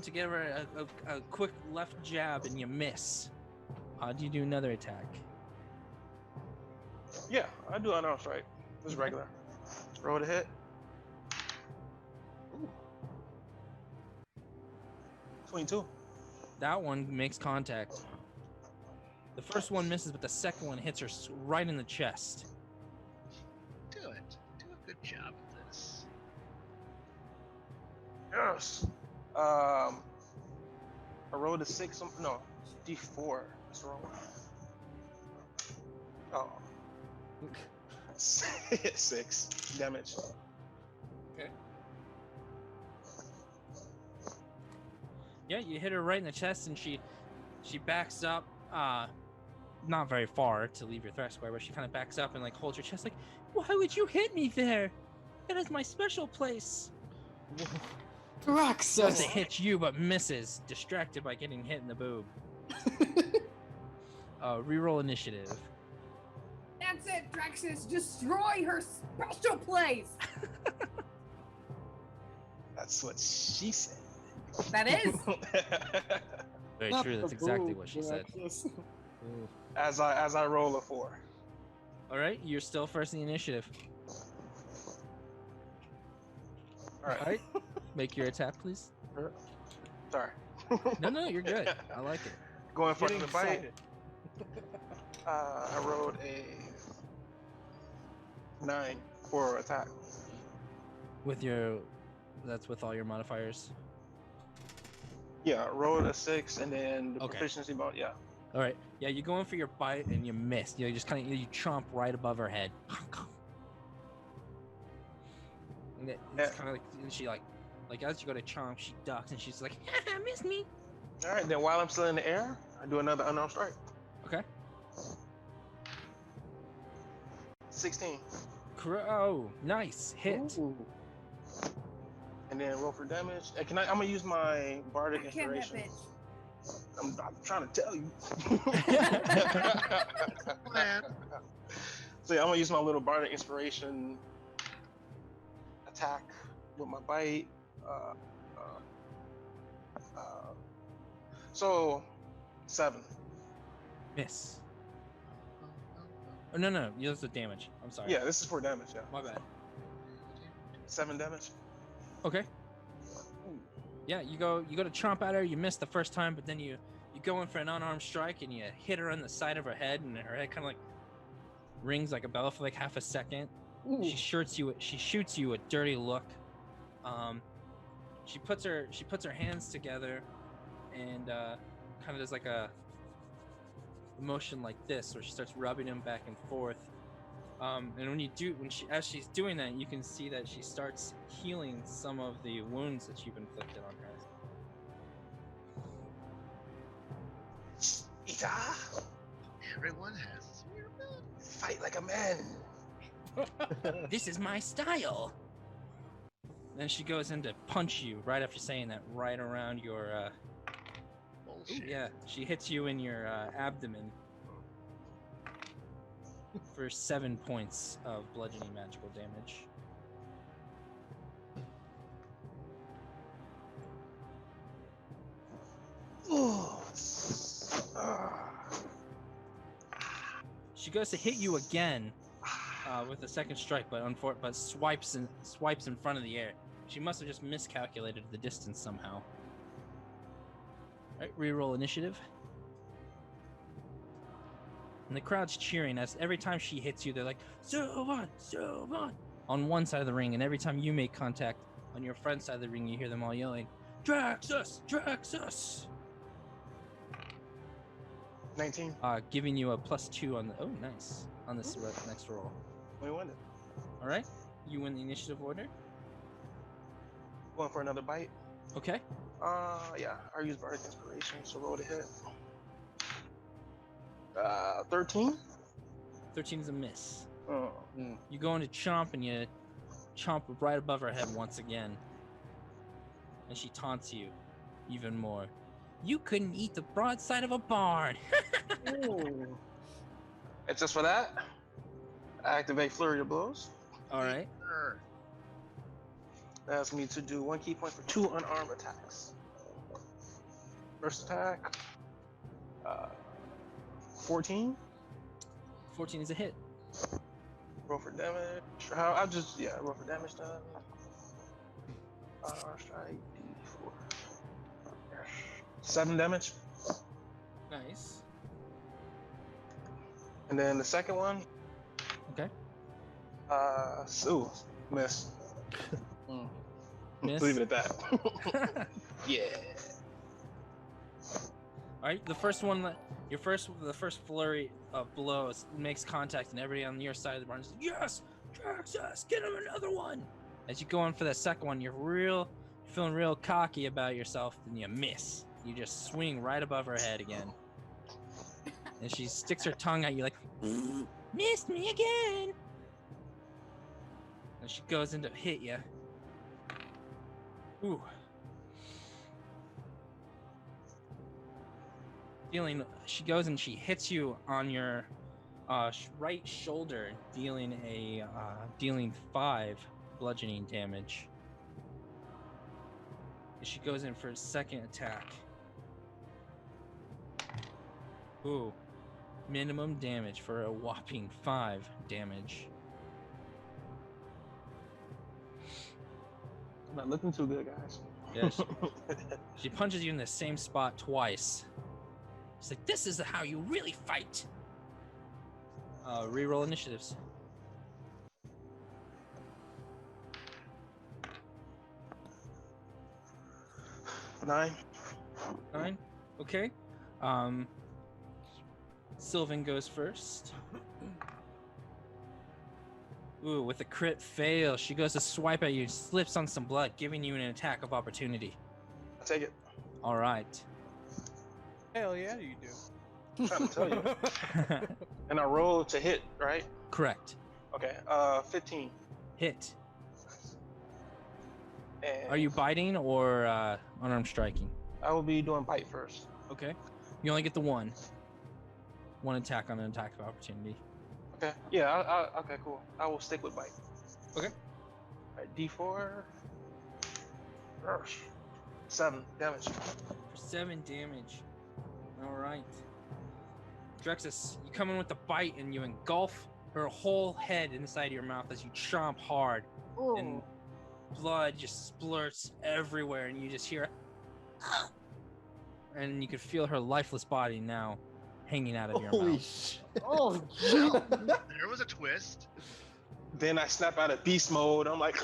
to give her a quick left jab and you miss. Do you do another attack? Yeah, I do unarmed strike. This is regular. Roll with a hit. Ooh. 22. That one makes contact. The first one misses, but the second one hits her right in the chest. Do it. Do a good job at this. Yes. I rolled a 6. No, D4. Let's roll. Oh. 6 damage. Okay. Yeah, you hit her right in the chest, and she backs up, not very far to leave your threat square, but she kind of backs up and like holds her chest, like, why would you hit me there? That is my special place. Drexes! Does it hit you, but misses, distracted by getting hit in the boob. Reroll initiative. That's it, Drexes. Destroy her special place. That's what she said. That is. Very Not true. the That's exactly boob, what she said. Drexes. As I roll a 4. All right, you're still first in the initiative. All right. All right, make your attack, please. Sorry. No, you're good. I like it. Going for Getting the bite. excited. I rolled a 9 for attack. That's with all your modifiers. Yeah, I rolled a 6 and then the Okay. proficiency bonus. Yeah. All right, yeah, you go in for your bite and you miss. You just kind of you chomp right above her head. And it's kind of like and she like as you go to chomp, she ducks and she's like, "Miss me." All right. Then while I'm still in the air, I do another unarmed strike. Okay. 16. Oh, nice hit. Ooh. And then roll for damage. And I'm gonna use my bardic Backhand that inspiration. bitch. I'm trying to tell you. Man. So yeah, I'm gonna use my little bardic inspiration attack with my bite. So 7. Miss. Oh no, use the damage. I'm sorry. Yeah, this is for damage. Yeah, My bad. 7 damage. Okay. Yeah, you go to chomp at her. You miss the first time, but then you go in for an unarmed strike and you hit her on the side of her head, and her head kind of like rings like a bell for like half a second. She shoots you a dirty look. She puts her hands together and kind of does like a motion like this, where she starts rubbing them back and forth. And as she's doing that, you can see that she starts healing some of the wounds that you've inflicted on her. Ita, Everyone has your ability. fight like a man. This is my style. Then she goes in to punch you right after saying that, right around your. Bullshit. Yeah, she hits you in your abdomen for 7 points of bludgeoning magical damage. She goes to hit you again with a second strike, but swipes in front of the air. She must have just miscalculated the distance somehow. All right, reroll initiative. And the crowd's cheering as every time she hits you, they're like, Sylvan, Sylvan, on one side of the ring. And every time you make contact on your friend's side of the ring, you hear them all yelling, Drexes, Drexes. 19. Giving you a +2 on the, oh, nice, on this next roll. We won it. All right, you win the initiative order. Going for another bite. Okay. Yeah, I use Bardic Inspiration, so roll to hit. 13? 13 is a miss. Oh. You go into chomp and you chomp right above her head once again. And she taunts you even more. You couldn't eat the broadside of a barn. Ooh. And just for that, I activate Flurry of Blows. All right. That asks me to do 1 key point for 2 unarmed attacks. First attack, 14. 14 is a hit. Roll for damage. I'll just, roll for damage done. Strike D4. 7 damage. Nice. And then the second one. Okay. Miss. Miss? Leave it at that. Yeah. All right, the first one, the first flurry of blows makes contact, and everybody on your side of the barn is like, yes, Drexes, get him another one. As you go in for that second one, you're feeling real cocky about yourself, and you miss. You just swing right above her head again, and she sticks her tongue at you like, missed me again. And she goes in to hit you. Ooh. She goes and she hits you on your right shoulder, dealing 5 bludgeoning damage. And she goes in for a second attack. Ooh, minimum damage for a whopping 5 damage. I'm not looking too good, guys. Yeah, she punches you in the same spot twice. She's like, this is how you really fight. Reroll initiatives. 9. 9? Okay. Sylvan goes first. Ooh, with a crit fail, she goes to swipe at you, slips on some blood, giving you an attack of opportunity. I'll take it. All right. Hell yeah, you do. I'm trying to tell you. And I roll to hit, right? Correct. Okay. 15. Hit. And Are you biting or unarmed striking? I will be doing bite first. Okay. You only get the one attack on an attack of opportunity. Okay. Yeah. Okay. Cool. I will stick with bite. Okay. All right. D4. 7 damage. For 7 damage. All right. Drexes, you come in with the bite and you engulf her whole head inside your mouth as you chomp hard. Ooh. And blood just splurts everywhere, and you just hear, and you can feel her lifeless body now hanging out of your Holy mouth. shit. Oh, There was a twist. Then I snap out of beast mode. I'm like,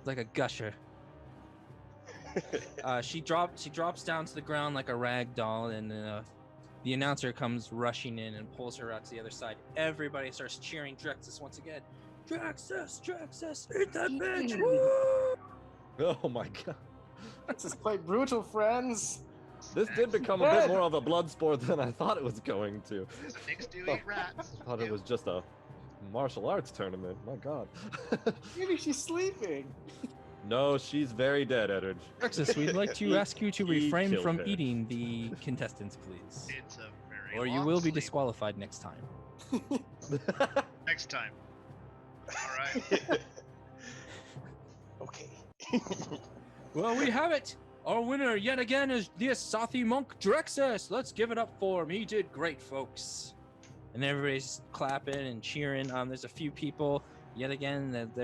Like a gusher. She drops down to the ground like a rag doll, and the announcer comes rushing in and pulls her out to the other side. Everybody starts cheering Drexes once again. Drexes, Drexes, eat that bitch! Woo! Oh my god. This is quite brutal, friends. This did become a bit more of a blood sport than I thought it was going to. Snakes do eat rats. I thought it was just a martial arts tournament. My god. Maybe she's sleeping. No, she's very dead, Edward. Drexes, we'd like to ask you to He refrain killed from her. eating the contestants, please. It's a very Or you long will be sleep. disqualified next time. Next time. All right. okay. Well, we have it. Our winner yet again is the Asathi monk Drexes. Let's give it up for him. He did great, folks. And everybody's clapping and cheering. There's a few people yet again that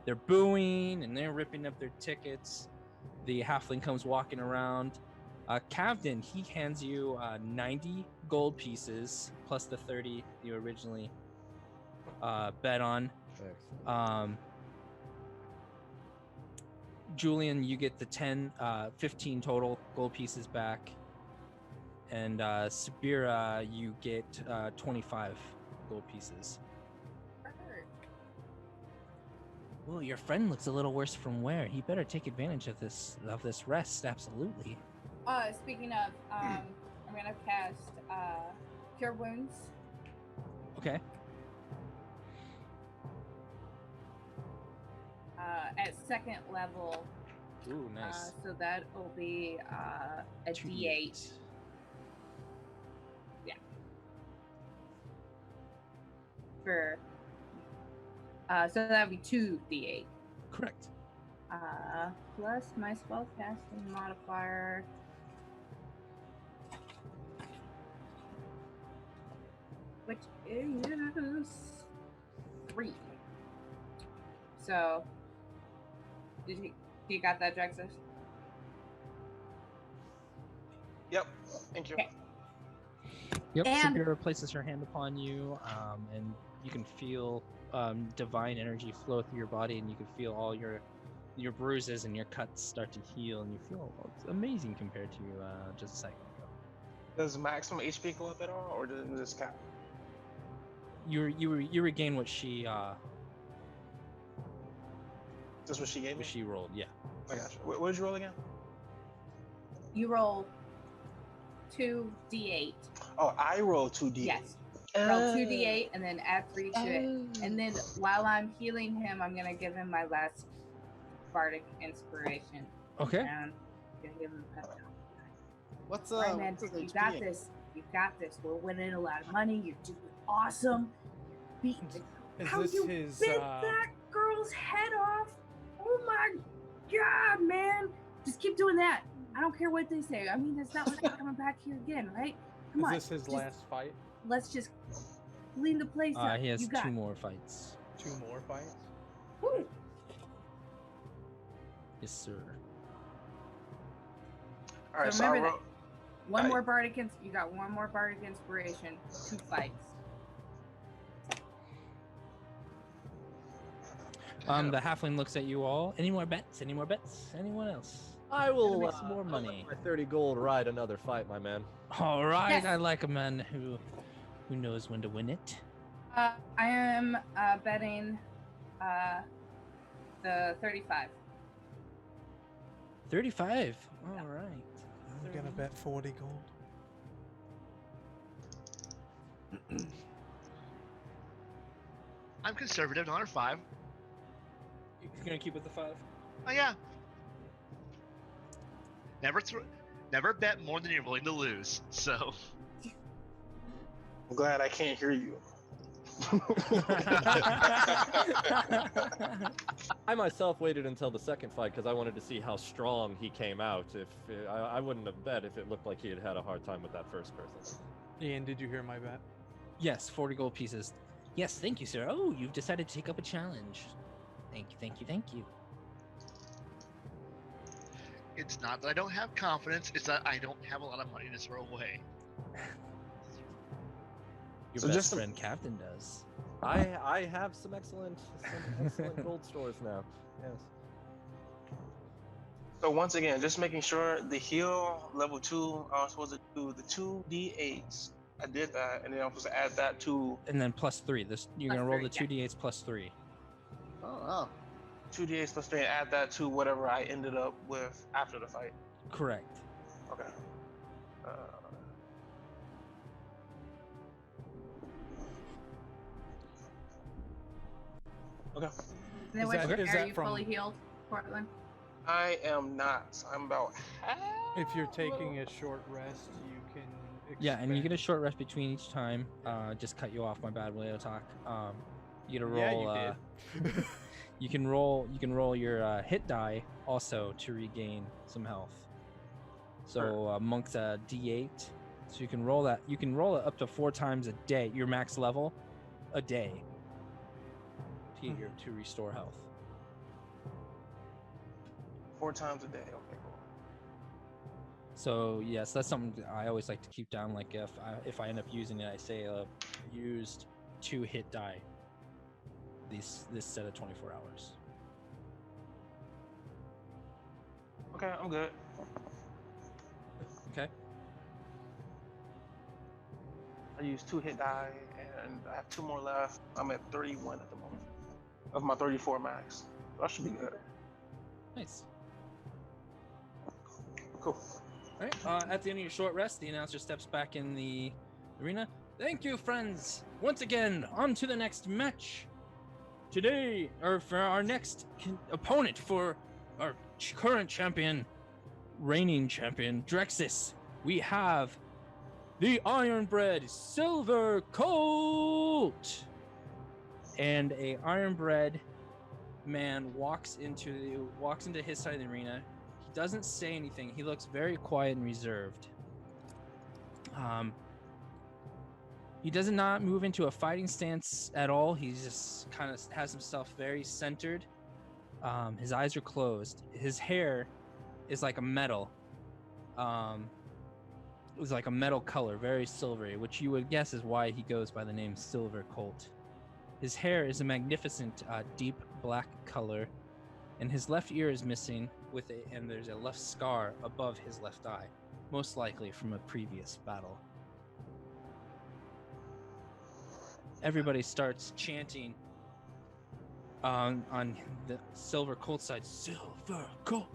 they're booing and they're ripping up their tickets. The halfling comes walking around. Kavdin, he hands you 90 gold pieces plus the 30 you originally bet on. Julian, you get the 15 total gold pieces back. And Subira, you get 25 gold pieces. Well, your friend looks a little worse from wear. He better take advantage of this rest, absolutely. Speaking of, I'm gonna cast Cure Wounds. Okay. At second level. Ooh, nice. So that will be a D8. Yeah. For so that would be 2 D8. Correct. Plus my spellcasting modifier. Which is 3. So, you got that, Drexes? Yep. Thank you. Okay. Yep. And- Subira places her hand upon you, and you can feel divine energy flow through your body, and you can feel all your bruises and your cuts start to heal, and you feel it's amazing compared to just a second ago. Does maximum HP go up at all, or does it just cap? You regain what she Just what she gave me? rolled. Yeah. I got you. What did you roll again? You roll 2 D8. Oh, I roll 2D. Yes. Roll 2 D8 and then add 3 to it. And then while I'm healing him, I'm gonna give him my last bardic inspiration. Okay. And I'm gonna give him a pep talk. What's Right, man, what's his you HP? got this. You got this. We're winning a lot of money. You're doing awesome. Beating Is how this you his? bit that girl's head off. Oh my god, man! Just keep doing that. I don't care what they say. I mean, it's not like I'm coming back here again, right? Come Is on. this his just- last fight? Let's just clean the place up. He has you got 2 it. more fights. 2 more fights? Woo. Yes, sir. All right, So so I remember roll. One Aye. more bardic. You got 1 more bardic inspiration. 2 fights. The halfling looks at you all. Any more bets? Any more bets? Anyone else? I will Gotta make some more I'll let money. my 30 gold ride another fight, my man. All right, Yes. I like a man who knows when to win it. I am betting the 35. 35. All right. I'm gonna bet 40 gold. I'm conservative, another 5. You're gonna keep with the 5. Oh yeah. Never bet more than you're willing to lose. So I'm glad I can't hear you. I myself waited until the second fight because I wanted to see how strong he came out. If I wouldn't have bet if it looked like he had a hard time with that first person. Ian, did you hear my bet? Yes, 40 gold pieces. Yes, thank you, sir. Oh, you've decided to take up a challenge. Thank you, thank you, thank you. it's not that I don't have confidence; it's that I don't have a lot of money to throw away. Your So best just to- friend Captain does. I have some excellent gold stores now. Yes. So once again, just making sure the heal level 2, I was supposed to do the 2d8s. I did that, and then I'm supposed to add that to And then +3. This you're Plus gonna roll 3, the 2d8s +3. Oh, 2d8s plus 3 and add that to whatever I ended up with after the fight. Correct. Okay. Okay. And then Is what's that- your- is are that you from- fully healed, Courtland? I am not. So I'm about half. If you're taking a short rest, you can. Yeah, and you get a expend- short rest between each time. Just cut you off. My bad, Leotahk. You get a roll. Yeah, you did. You can roll your hit die also to regain some health. So monk's a D8. So you can roll that. You can roll it up to 4 times a day. Your max level, a day. To restore health. 4 times a day. Okay, cool. So yes, that's something I always like to keep down. Like if I end up using it, I say used 2 hit die. This set of 24 hours. Okay, I'm good. Okay. I used 2 hit die, and I have 2 more left. I'm at 31 at the moment of my 34 max. That should be good. Nice. Cool. All right. At the end of your short rest, the announcer steps back in the arena. Thank you, friends. Once again, on to the next match. Today, or for our next opponent for our current champion, reigning champion, Drexes, we have the Ironbred Silver Colt. And a Ironbred man walks into his side of the arena. He doesn't say anything. He looks very quiet and reserved. He does not move into a fighting stance at all. He just kind of has himself very centered. His eyes are closed. His hair is like a metal. It's like a metal color, very silvery, which you would guess is why he goes by the name Silver Colt. His hair is a magnificent deep black color, and his left ear is missing and there's a left scar above his left eye, most likely from a previous battle. Everybody starts chanting on the Silver Colt side, Silver Colt,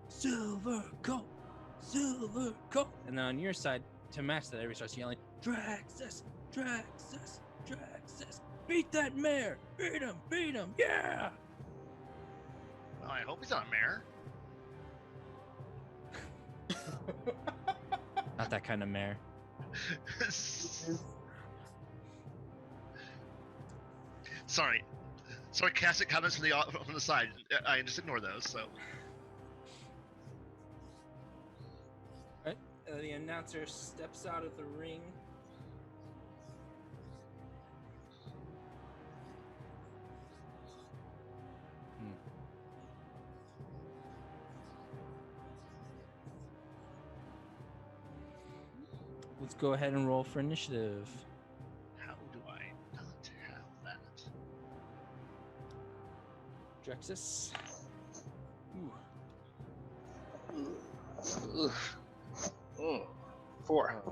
Silver Colt, Silver Colt. And then on your side, to match that, everybody starts yelling, Drexes, Drexes, Drexes. Beat that mare! Beat him! Yeah! Well, I hope he's not a mare. Not that kind of mare. Sorry. Sarcastic comments from the side. I just ignore those, so. Right. The announcer steps out of the ring. Let's go ahead and roll for initiative. How do I not have that? Drexes. Ooh. 4.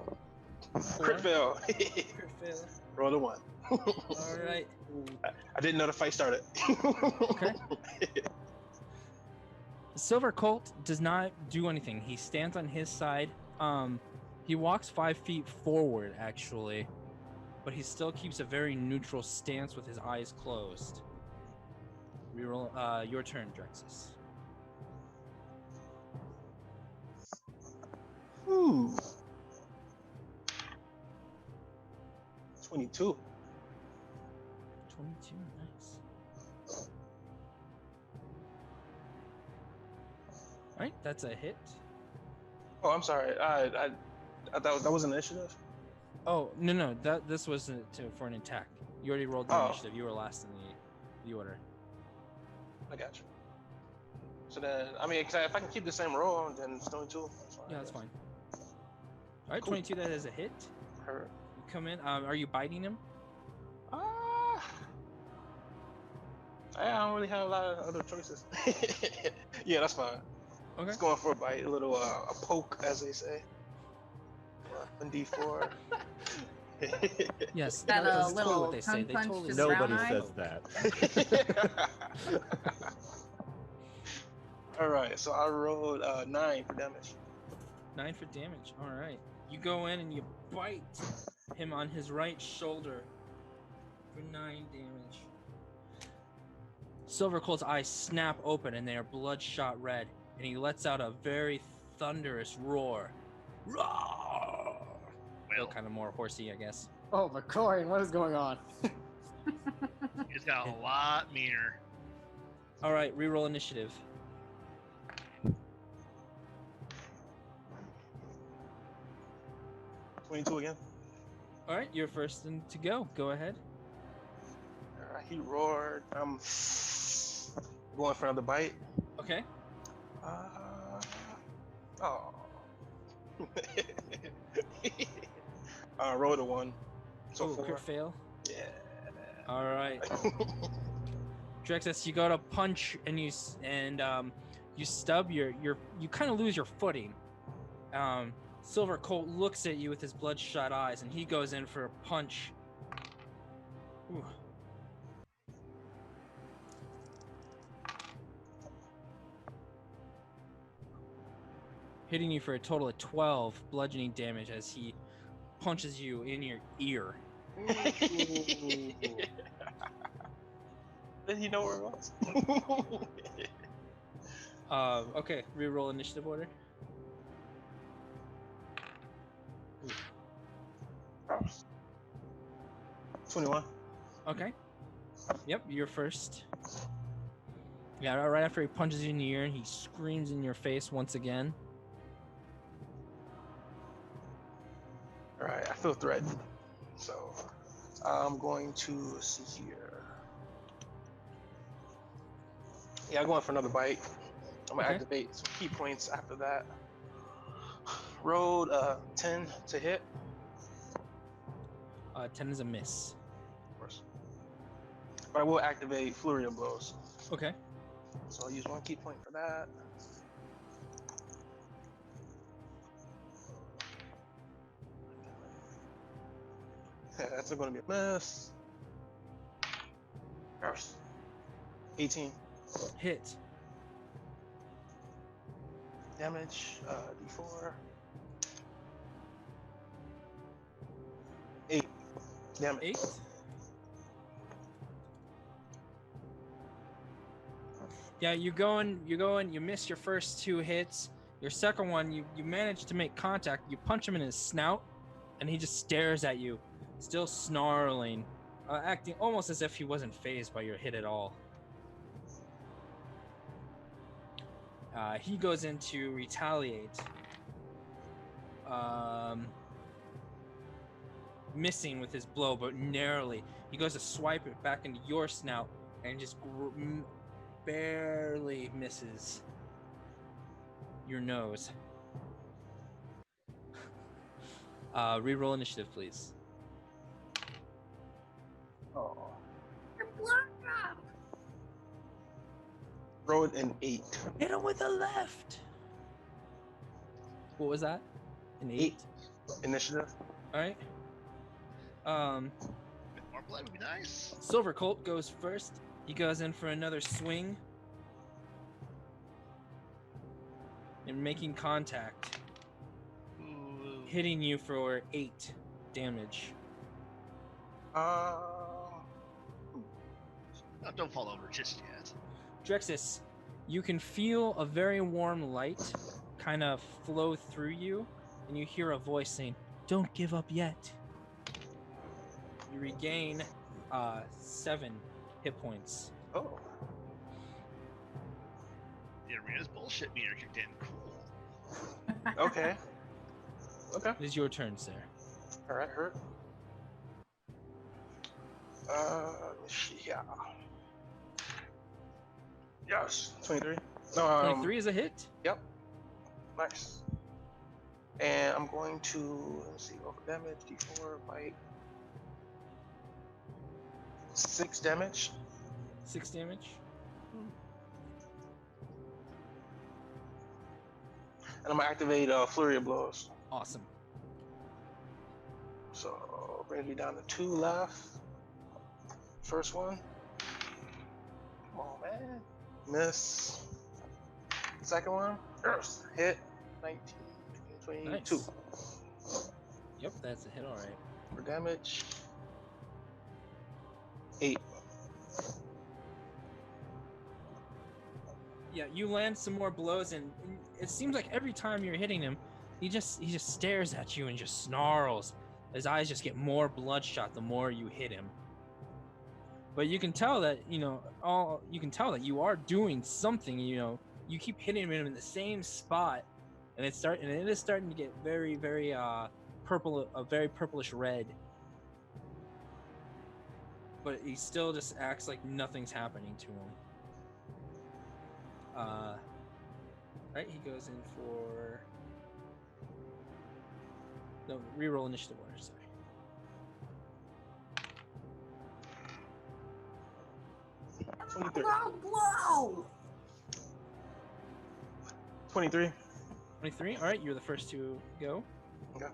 Crit fail. Crit fail. Roll a 1. All right. I didn't know the fight started. Okay. Silver Colt does not do anything. He stands on his side. He walks 5 feet forward, actually, but he still keeps a very neutral stance with his eyes closed. Reroll. Your turn, Drexes. Ooh. 22. 22, nice. All right, that's a hit. Oh, I'm sorry. I thought that was an initiative. Oh no, this was for an attack. You already rolled the initiative. You were last in the order. I got you. So then, I mean, if I can keep the same roll, then it's 22. That's fine, Yeah, that's fine. All right, cool. 22. That is a hit. Her. You come in. Are you biting him? I don't really have a lot of other choices. Yeah, that's fine. Okay. Just going for a bite, a little a poke, as they say. 1d4. Yes, That that's little totally what they say. tongue They punch totally to say the Nobody brown eye? says that. All right, so I rolled 9 for damage. 9 for damage. All right. You go in and you bite him on his right shoulder for 9 damage. Silver Colt's eyes snap open and they are bloodshot red, and he lets out a very thunderous roar. Roar! Well, Kind of more horsey, I guess. Oh, McCoy, what is going on? it's got a lot meaner. All right, reroll initiative. 22 again. All right, you're first to go. Go ahead. All right, he roared. I'm going for another bite. Okay. Oh. Rolled a 1. So Ooh, 4. crit fail. Yeah. All right. Drexes, you go to punch and you stub you kind of lose your footing. Silver Colt looks at you with his bloodshot eyes and he goes in for a punch. Ooh. Hitting you for a total of 12 bludgeoning damage as he punches you in your ear. Did he know where it was? Okay, reroll initiative order. 21. Okay. Yep, you're first. Yeah, right after he punches you in the ear, he screams in your face once again. Alright, I feel threatened. So, I'm going to see here. Yeah, I'm going for another bite. I'm going to activate some key points after that. Rolled 10 to hit. 10 is a miss. Of course. But I will activate Flurry of Blows. Okay. So I'll use 1 key point for that. Yeah, that's going to be a miss. 18. Hit. Damage, D4. 8. Damage. 8. Yeah, you miss your first 2 hits. Your second one, you manage to make contact. You punch him in his snout, and he just stares at you, still snarling, acting almost as if he wasn't fazed by your hit at all. He goes in to retaliate. Missing with his blow, but narrowly. He goes to swipe it back into your snout and just barely misses your nose. Reroll initiative, please. Oh. You're blocked up. Rolled an 8. Hit him with the left. What was that? An 8? Initiative. All right. More blood would be nice. Silver Colt goes first. He goes in for another swing. And making contact. Ooh. Hitting you for 8 damage. Oh, don't fall over just yet. Drexes, you can feel a very warm light kind of flow through you, and you hear a voice saying, "Don't give up yet." You regain 7 hit points. Oh. The arena's bullshit meter kicked in. Cool. Okay. Okay. It is your turn, sir. Alright, hurt. Let's see here. Yes, 23. No, 23 is a hit. Yep. Nice. And I'm going to, let's see, roll for damage, D4, bite. 6 damage. 6 damage. And I'm gonna activate Flurry of Blows. Awesome. So brings me down to 2 left. First one. Come on, man. Miss. Second one. First hit. 19, 22. Nice. Yep, that's a hit, all right. For damage. 8. Yeah, you land some more blows, and it seems like every time you're hitting him, he just stares at you and just snarls. His eyes just get more bloodshot the more you hit him. But you can tell that you are doing something. You keep hitting him in the same spot, and it is starting to get very, very a very purplish red. But he still just acts like nothing's happening to him. Right, he goes in for no reroll initiative order. Sorry. Blow! 23. 23. All right, you're the first to go. Okay.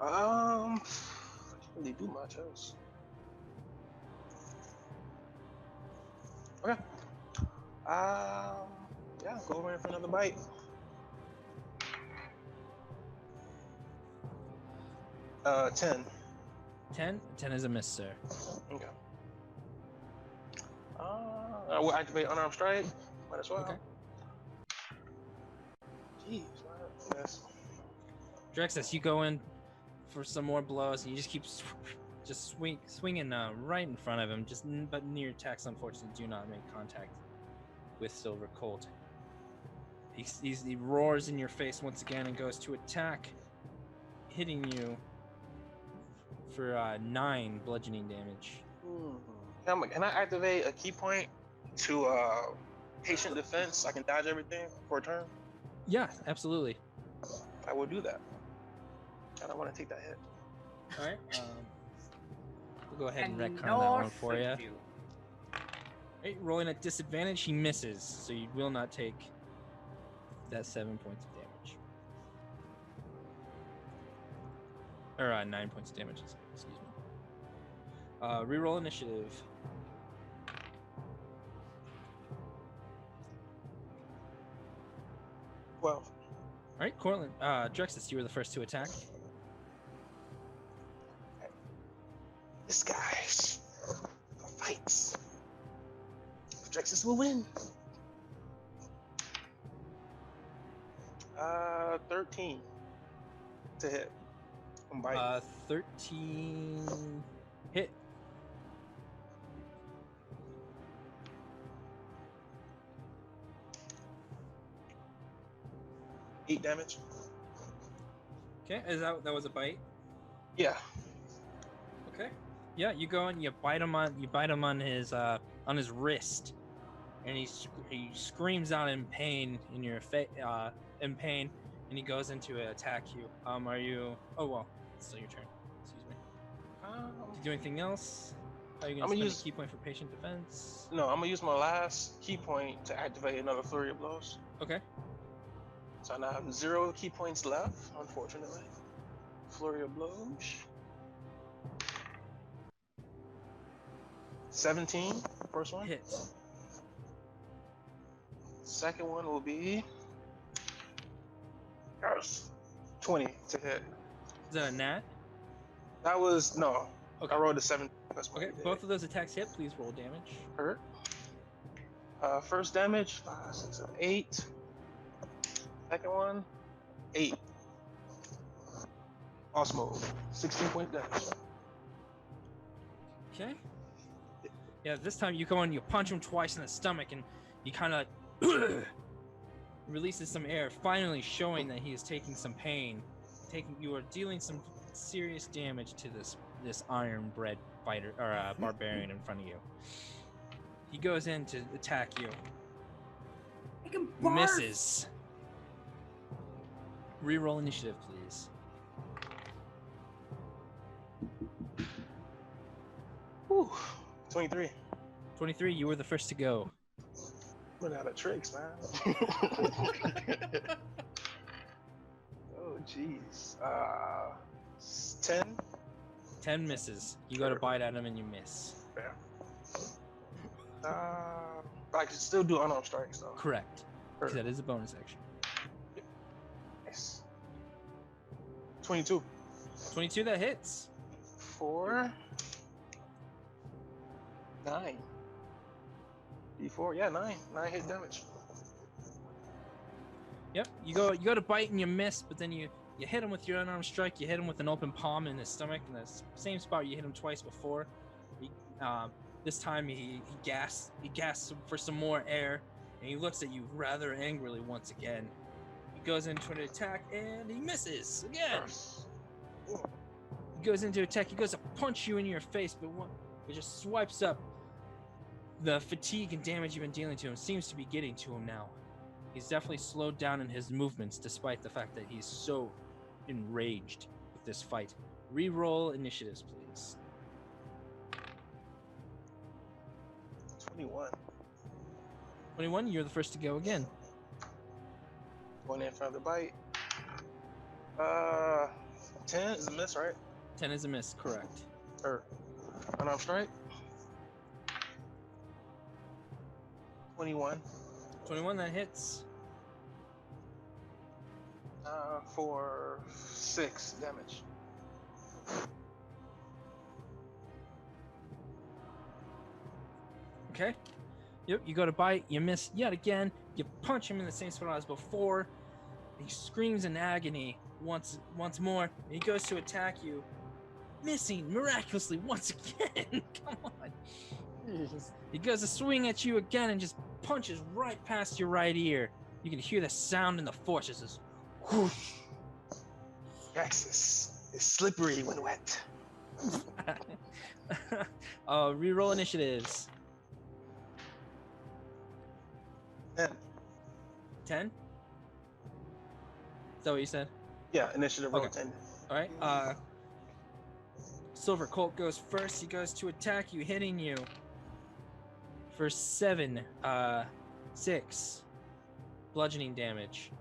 I can't really do much else. Okay. Yeah, go over in for another bite. Uh, 10. 10. 10 is a miss, sir. Okay. I will activate unarmed strike. Might as well. Okay. Jeez, yes. Drexes, you go in for some more blows, and you just keep swinging right in front of him. But near attacks, unfortunately, do not make contact with Silver Colt. He roars in your face once again and goes to attack, hitting you for 9 bludgeoning damage. Can I activate a key point to patient defense? I can dodge everything for a turn. Yeah, absolutely. I will do that. I don't want to take that hit. All right. We'll go ahead and retcon that nor one for you. you. Right, rolling at disadvantage, he misses, so you will not take that 7 points of damage. Or 9 points of damage, excuse me. Reroll initiative. Well, All right, Courtland, Drexes, you were the first to attack. this guy fights. Drexes will win. 13 to hit. I'm biting. 13 hit. Eight damage. Okay, that was a bite? Yeah. Okay. Yeah, you go and you bite him on his wrist, and he screams out in pain in pain, and he goes into attack you. Are you? Oh well, it's still your turn. Excuse me. Did you do anything else? Are you gonna use a key point for patient defense? No, I'm gonna use my last key point to activate another flurry of blows. Okay. So I now have 0 key points left, unfortunately. Flurry of blows. 17, first one. Hit. Second one will be 20 to hit. Is that a nat? That was no. Okay. I rolled a 7. That's what Okay, I did. both of those attacks hit. Please roll damage. Hurt. First damage 5, 6, 7, 8. Second one 8. Osmo 16 point damage. Okay. Yeah, this time you go and you punch him twice in the stomach, and he kind of releases some air, finally showing that he is taking some pain. You are dealing some serious damage to this iron-bred fighter or barbarian in front of you. He goes in to attack you. Make him barf. Misses. Reroll initiative, please. Whew. 23. 23, you were the first to go. Run out of tricks, man. Oh, jeez. 10. 10 misses. You go to bite at him and you miss. Fair. I can still do unarmed strikes, though. Correct. Because that is a bonus action. Nice. 22. 22, that hits. 4. 9. D4, yeah, 9. 9 hit damage. Yep. You go to bite and you miss, but then you hit him with your unarmed strike. You hit him with an open palm in his stomach, in the same spot you hit him twice before. This time he gasps for some more air, and he looks at you rather angrily once again. He goes into an attack and he misses again. He goes into attack. He goes to punch you in your face, but it just swipes up. The fatigue and damage you've been dealing to him seems to be getting to him now. He's definitely slowed down in his movements, despite the fact that he's so enraged with this fight. Reroll initiatives, please. 21. 21, you're the first to go again. Going in for another bite. 10 is a miss, right? 10 is a miss, correct. Or unarmed strike. 21. 21, that hits. For 6 damage. Okay. Yep, you go to bite, you miss yet again. You punch him in the same spot as before. He screams in agony once more. And he goes to attack you, missing miraculously once again. Come on. Jeez. He goes to swing at you again and just punches right past your right ear. You can hear the sound in the force. It's just whoosh. Drexes is slippery when wet. Reroll initiatives. 10. 10? Is that what you said? Yeah, initiative roll Okay. 10. All right. Silver Colt goes first. He goes to attack you, hitting you for 6 bludgeoning damage.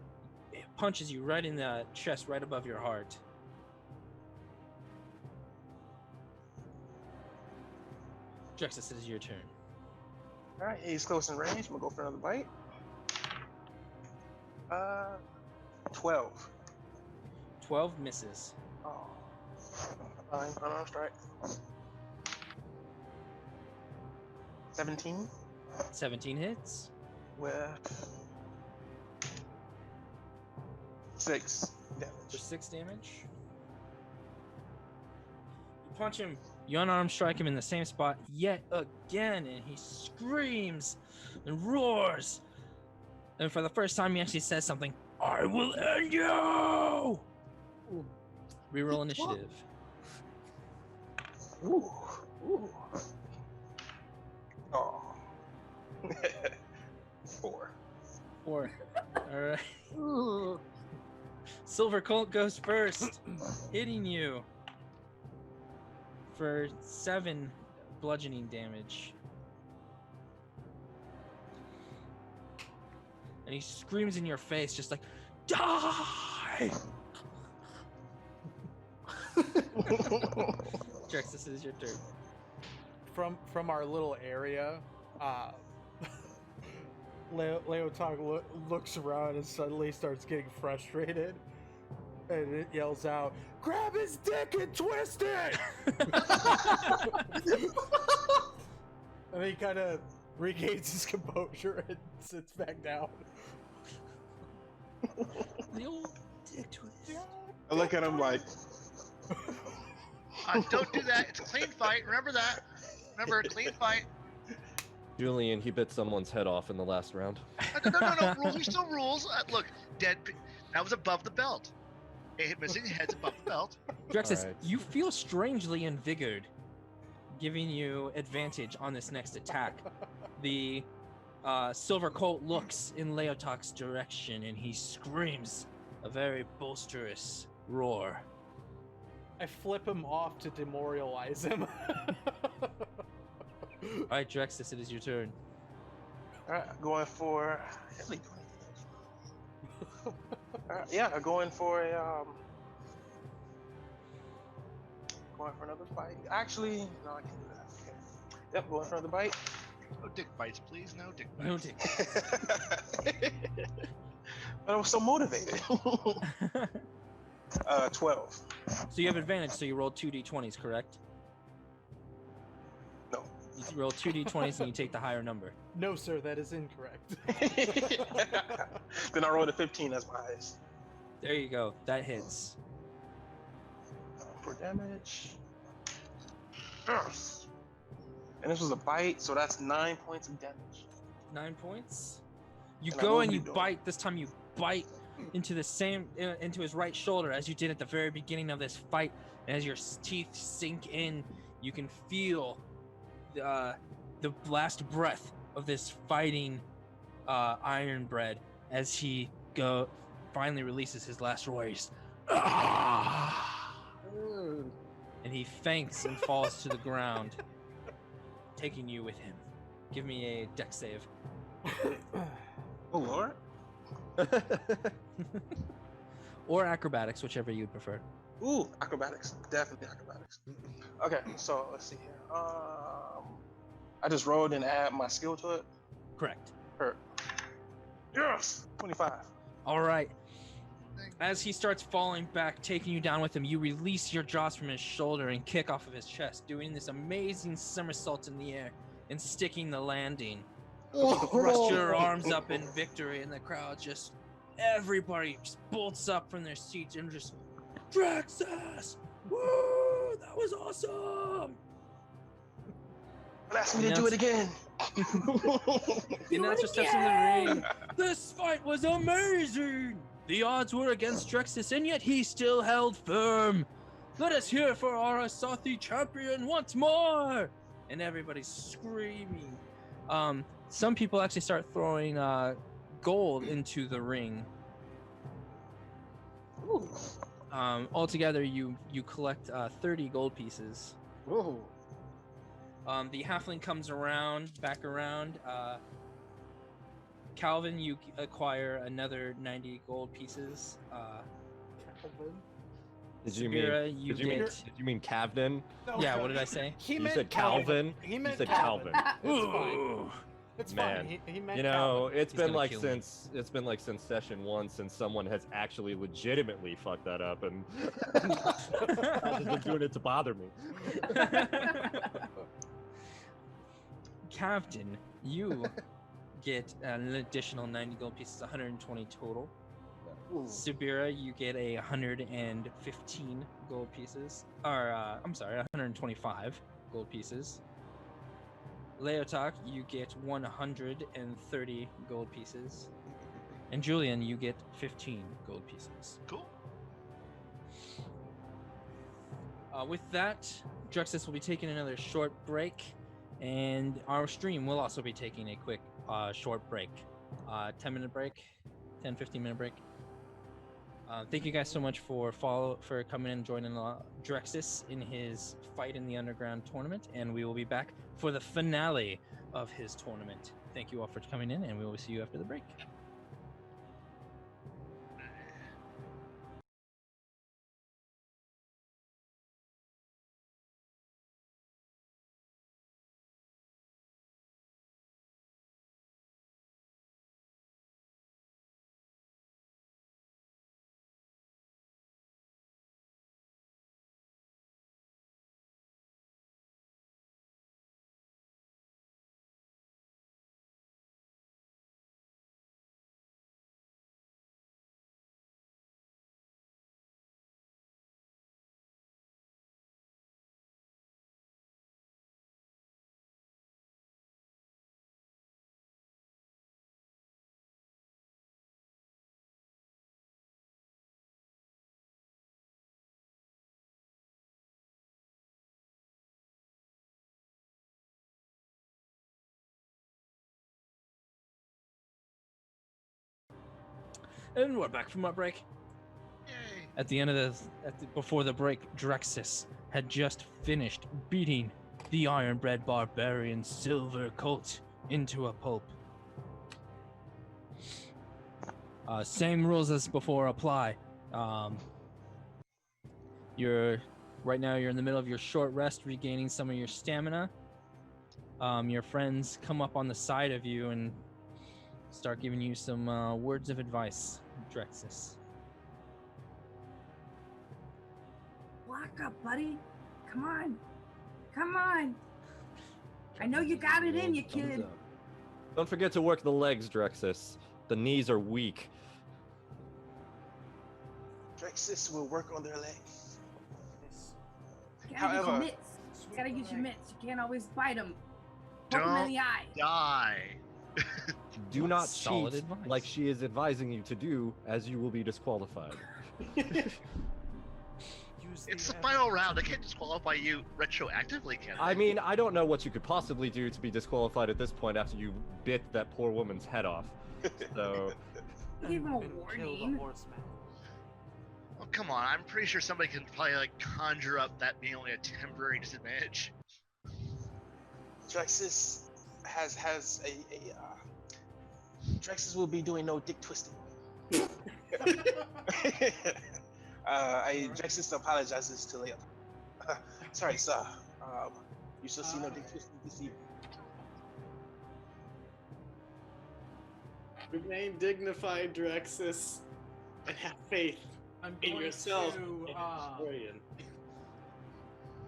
It punches you right in the chest, right above your heart. Drexes, it is your turn. All right, he's close in range. I'm gonna go for another bite. 12. 12 misses. Oh, fine. Unarmed strike. 17 17 hits. with 6 For damage. 6 damage. You punch him, you unarmed strike him in the same spot yet again, and he screams and roars. And for the first time, he actually says something. I will end you! Reroll initiative. Ooh. Ooh. Oh. 4. 4. Alright. Silver Colt goes first, hitting you for 7 bludgeoning damage. And he screams in your face, just like, die! Drex, this is your turn. From our little area, Leotahk looks around and suddenly starts getting frustrated, and it yells out, "Grab his dick and twist it!" And he kind of regains his composure and sits back down. The old dick twist. I look at him like, Don't do that. It's a clean fight. Remember that. Remember, a clean fight. Julian, he bit someone's head off in the last round. No. Rules are still rules. Look, that was above the belt. Missing heads above the belt. Drexes, Alright. you feel strangely invigorated, giving you advantage on this next attack. The Silver Colt looks in Leotahk's direction and he screams a very boisterous roar. I flip him off to demoralize him. Alright, Drexes, it is your turn. alright, going for. Yeah, going for a going for another bite. Actually, no, I can't do that. Okay. Yep, going for another bite. No dick bites, please. No dick bites. No dick. But I was so motivated. 12. So you have advantage, so you roll 2d20s, correct? No. You roll 2d20s and you take the higher number. No, sir, that is incorrect. Then I rolled a 15 as my highest. There you go. That hits. For damage. Yes. And this was a bite, so that's 9 points of damage. 9 points. You And I go will and be you doing- bite. This time you bite into into his right shoulder as you did at the very beginning of this fight. And as your teeth sink in, you can feel the last breath of this fighting Iron Bread as he finally releases his last roar. And he faints and falls to the ground, taking you with him. Give me a dex save. Oh Lord. Or acrobatics, whichever you'd prefer. Ooh, acrobatics. Definitely acrobatics. Okay, so let's see here. I just rolled and add my skill to it. Correct. Yes! 25. All right. As he starts falling back, taking you down with him, you release your jaws from his shoulder and kick off of his chest, doing this amazing somersault in the air and sticking the landing. You thrust your arms up in victory, and the crowd everybody just bolts up from their seats and just, Drexes! Woo! That was awesome! Ask me to do it again. The announcer steps in the ring. This fight was amazing! The odds were against Drexes, and yet he still held firm. Let us hear for our Asathi champion once more! And everybody's screaming. Some people actually start throwing gold into the ring. Ooh. Altogether, you collect 30 gold pieces. Whoa. The halfling comes back around. Calvin, you acquire another 90 gold pieces. Did you Subira, mean Kavdin? No, Yeah, what did I say? You said Calvin. He meant said Calvin. Calvin. It's fine. It's Man, fine. He meant You know, Calvin. it's He's been gonna like kill me. since session 1 since someone has actually legitimately fucked that up, and I've just been doing it to bother me. Kavdin, you get an additional 90 gold pieces, 120 total. Subira, you get 115 gold pieces. I'm sorry, 125 gold pieces. Leotahk, you get 130 gold pieces. And Julian, you get 15 gold pieces. Cool. With that, Drexes will be taking another short break, and our stream will also be taking a quick short break. 10-minute break, 15-minute break. Thank you guys so much for coming and joining Drexes in his fight in the underground tournament, and we will be back for the finale of his tournament. Thank you all for coming in, and we will see you after the break. And we're back from our break. Yay. At the end of before the break, Drexes had just finished beating the Ironbred Barbarian Silver Colt into a pulp. Same rules as before apply. Right now you're in the middle of your short rest, regaining some of your stamina. Your friends come up on the side of you and start giving you some words of advice, Drexes. Lock up, buddy. Come on. Come on. I know you got it in you, kid. Don't forget to work the legs, Drexes. The knees are weak. Drexes will work on their legs. You gotta use your However- mitts. You gotta use your mitts. You can't always bite them. Poke them in Don't the eye. die. Do not Solid cheat advice. like she is advising you to do, as you will be disqualified. It's the final round. I can't disqualify you retroactively, can I mean, I don't know what you could possibly do to be disqualified at this point after you bit that poor woman's head off. So, Give him a And kill the warning. horseman. Oh, come on. I'm pretty sure somebody can probably like conjure up that being only a temporary disadvantage. Drexes has Drexes will be doing no dick twisting. Drexes apologizes to Leotahk. Sorry, sir. You shall see no dick twisting this evening. Remain dignified, Drexes, and have faith I'm in going yourself. to, and Julian.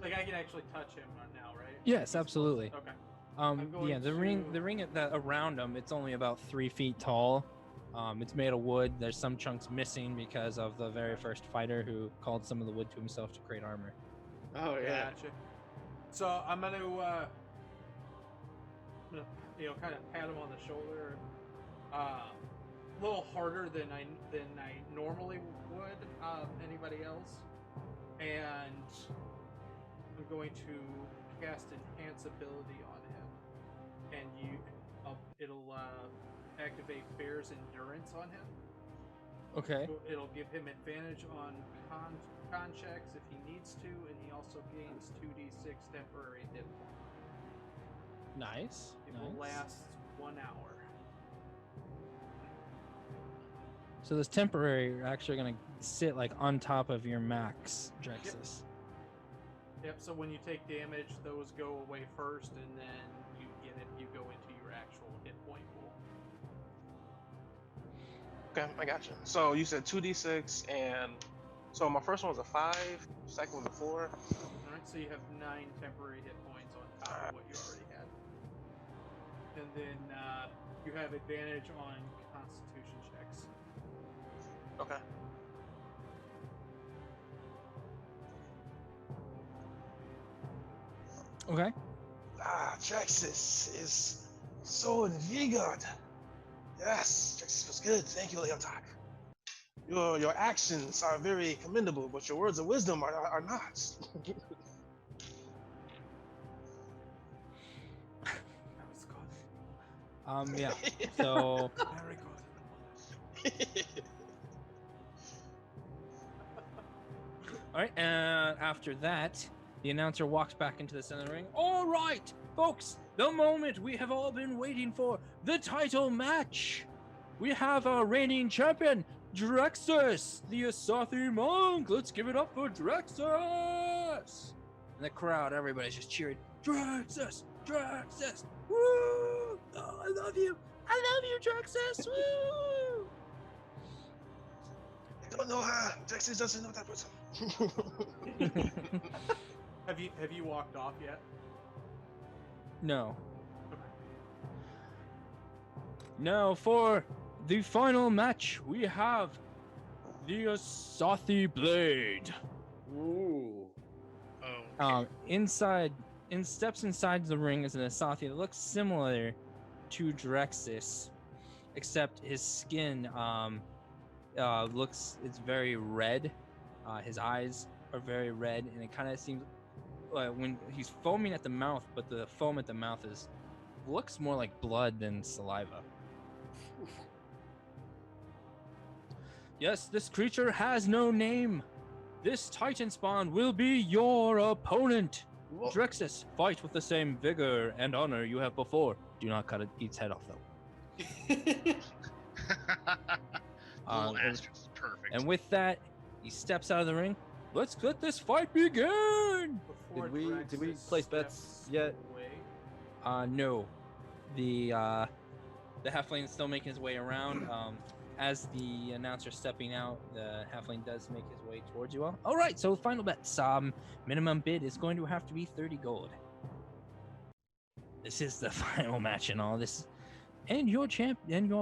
like I can actually touch him now, right? Yes, absolutely. Okay. Yeah, going the ring that around him, it's only about 3 feet tall. It's made of wood. There's some chunks missing because of the very first fighter who called some of the wood to himself to create armor. Oh yeah. Gotcha. So I'm gonna, kind of pat him on the shoulder, a little harder than I normally would anybody else, and I'm going to cast enhance ability on him, and it'll activate Bear's endurance on him. Okay. So it'll give him advantage on con checks if he needs to, and he also gains 2d6 temporary hit points. Nice. It will last 1 hour. So this temporary, you're actually gonna sit like on top of your max, Drexes. Yep, so when you take damage, those go away first, and then you go into your actual hit point pool. Okay, I got you. So you said 2d6, and so my first one was a 5, second was a 4. Alright, so you have 9 temporary hit points on top of what you already had. And then you have advantage on constitution checks. Okay. Okay. Drexes is so invigorated. Yes, Drexes was good. Thank you, Leotahk. Your actions are very commendable, but your words of wisdom are not. That was good. Yeah. So Very good. all right, and after that, the announcer walks back into the center of the ring. All right, folks, the moment we have all been waiting for, the title match. We have our reigning champion, Drexes, the Asathi monk. Let's give it up for Drexes. And the crowd, everybody's just cheering, Drexes, Drexes, woo! Oh, I love you, Drexes, woo! I don't know her. Drexes doesn't know that person. Have you walked off yet? No. Now for the final match, we have the Asathi Blade. Ooh. Oh. Inside the ring is an Asathi that looks similar to Drexes, except his skin it's very red. His eyes are very red, and it kind of seems when he's foaming at the mouth, but the foam at the mouth looks more like blood than saliva. Yes, this creature has no name. This Titan spawn will be your opponent. Drexes, fight with the same vigor and honor you have before. Do not cut its head off, though. Little and- asterisk is perfect. And with that, he steps out of the ring. Let's let this fight begin. Before Did we Drexes place bets steps yet? away, No. The halfling is still making his way around. As the announcer's stepping out, the halfling does make his way towards you all. All right, so final bets. Minimum bid is going to have to be 30 gold. This is the final match and all this. And your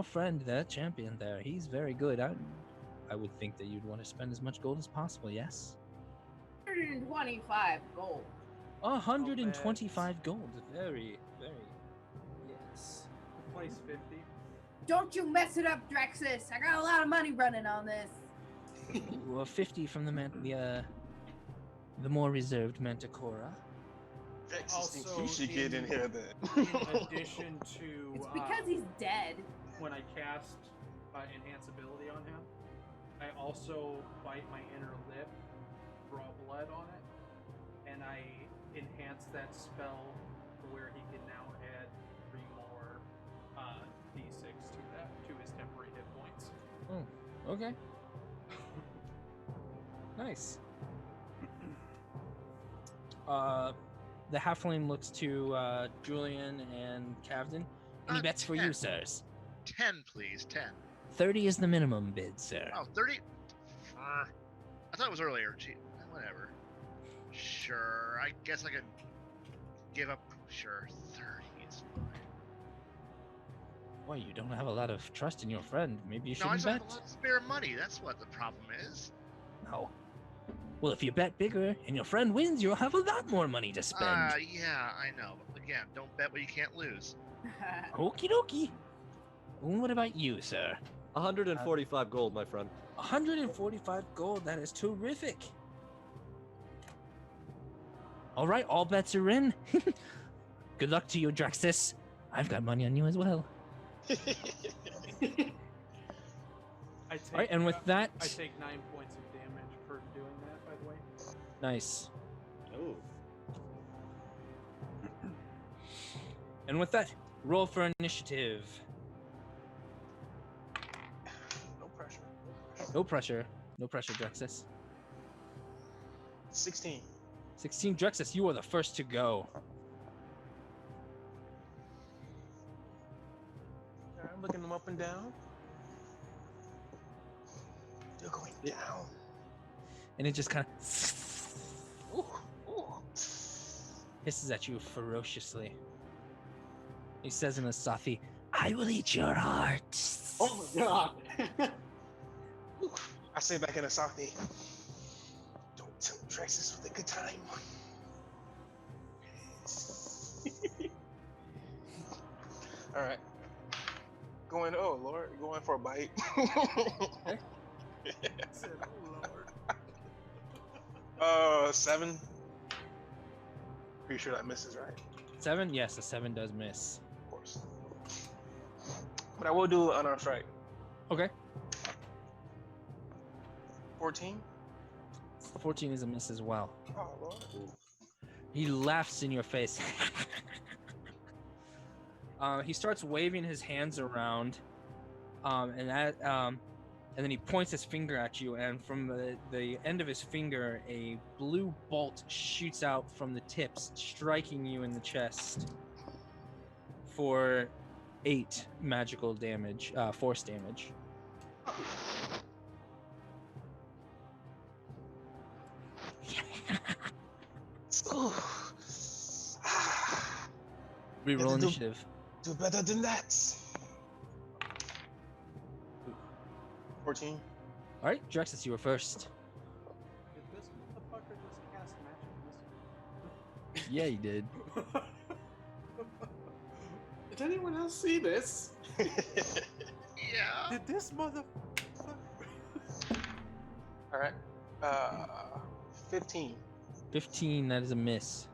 friend, that champion there, he's very good. I would think that you'd want to spend as much gold as possible, yes? 125 gold. 125 gold. Very, very, yes. place 50. don't you mess it up, Drexes. I got a lot of money running on this. Well, 50 from the more reserved Manticora. Drexes thinks Also, you should get in here then. In addition to It's because he's dead. when I cast enhance ability on him, I also bite my inner lip, draw blood on it, and I enhance that spell to where he can now add 3 more d6 to his temporary hit points. Oh, okay. Nice. The halfling looks to Julian and Kavdin. Any bets for you, 10. sirs? 10, please. 10. 30 is the minimum bid, sir. Oh, 30? I thought it was earlier. Gee, whatever. Sure. I guess I could give up. Sure. 30 is fine. Boy, you don't have a lot of trust in your friend. Maybe you No, I shouldn't just have bet. a lot of spare money. That's what the problem is. No. Well, if you bet bigger and your friend wins, you'll have a lot more money to spend. Yeah, I know. But again, don't bet what you can't lose. Okie dokie. What about you, sir? 145 gold, my friend. 145 gold. That is terrific. All right, all bets are in. Good luck to you, Drexes. I've got money on you as well. I take, All right, and with that, I take 9 points of damage for doing that, by the way. nice. Oh. And with that, roll for initiative. No pressure. No pressure. No pressure, Drexes. 16. 16, Drexes, you are the first to go. I'm looking them up and down. They're going down. And it just kind of hisses at you ferociously. He says in a Sathi, I will eat your heart. Oh my god. I say back in Asaki, don't tell Drexes with a good time. All right. Going, oh Lord, going for a bite. Said, oh Lord. 7. Pretty sure that misses, right? 7? Yes, a 7 does miss. Of course. But I will do an unarmed strike. Okay. 14. 14 is a miss as well. Oh Lord. He laughs in your face. He starts waving his hands around, and then he points his finger at you, and from the end of his finger, a blue bolt shoots out from the tips, striking you in the chest for 8 magical damage, force damage. Ooh. Reroll do- initiative. Do better than that. 14. All right, Drexes, you were first. Did this motherfucker just cast magic missile? Yeah, you did. Did anyone else see this? Yeah. Did this mother... All right. 15. 15, that is a miss.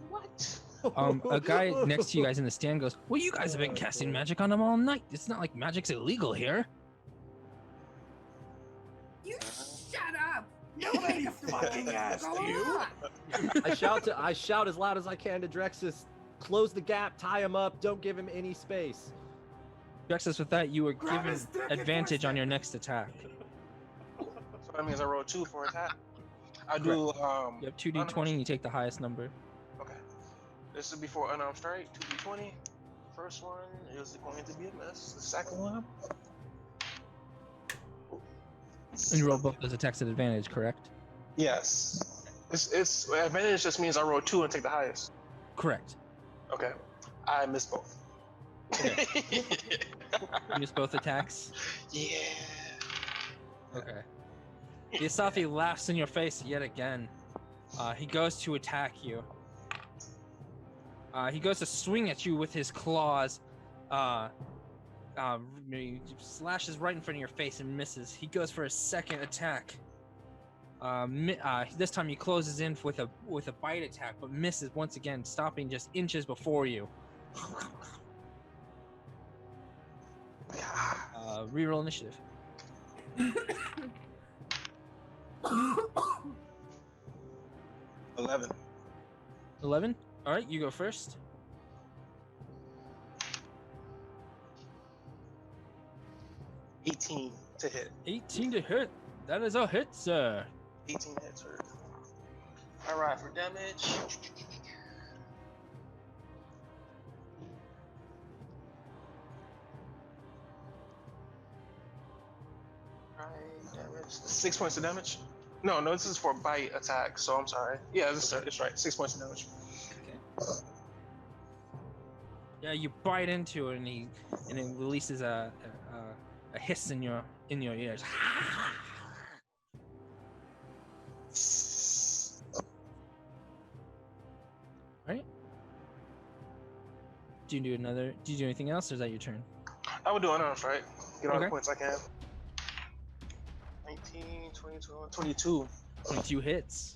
What? A guy next to you guys in the stand goes, well, you guys have been casting magic on him all night. It's not like magic's illegal here. You shut up! Nobody fucking asked Go you. on. I shout as loud as I can to Drexes. Close the gap, tie him up, don't give him any space. Drexes, with that, you were Grab given his dick and advantage twist on it. your next attack. So that means I roll 2 for attack. I do You have 2d20 and you take the highest number. Okay. This is before unarmed strike. 2d20. First one is going to be a miss. The second one. And you roll both those attacks at advantage, correct? Yes. It's advantage just means I roll 2 and take the highest. Correct. Okay. I missed both. Okay. You missed both attacks? Yeah. Okay. The Asafi laughs in your face yet again. He goes to attack you. He goes to swing at you with his claws, He slashes right in front of your face and misses. He goes for a second attack. This time he closes in with a bite attack, but misses once again, stopping just inches before you. Reroll initiative. 11. 11. All right, you go first. 18 to hit. 18 to hit. That is a hit, sir. 18 hits. All right, for damage. Damage. 6 points of damage. No, this is for bite attack. So I'm sorry. Yeah, it's right. 6 points of damage. Okay. Yeah, you bite into it, and it releases a hiss in your ears. Right? Do you do anything else, or is that your turn? I would do unarmed strike. Get all the Okay. points I can. 19, 22, 22 22 hits.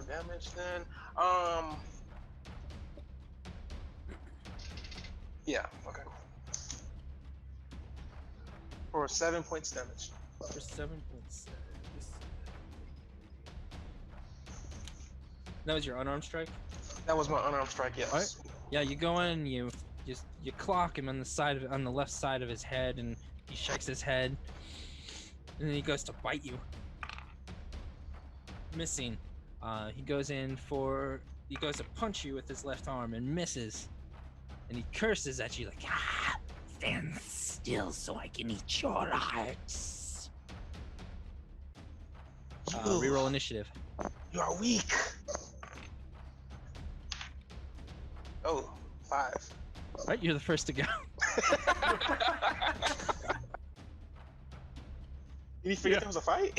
for damage. Then, yeah, okay. For 7 points damage. For 7 points. That was your unarmed strike? That was my unarmed strike. Yes. Alright. Yeah, you go in, you clock him on the left side of his head, and he shakes his head, and then he goes to bite you. Missing. He goes to punch you with his left arm and misses, and he curses at you like, stand still so I can eat your hearts. Reroll initiative. You are weak. Oh, 5. Alright, you're the first to go. Did he forget there was a fight?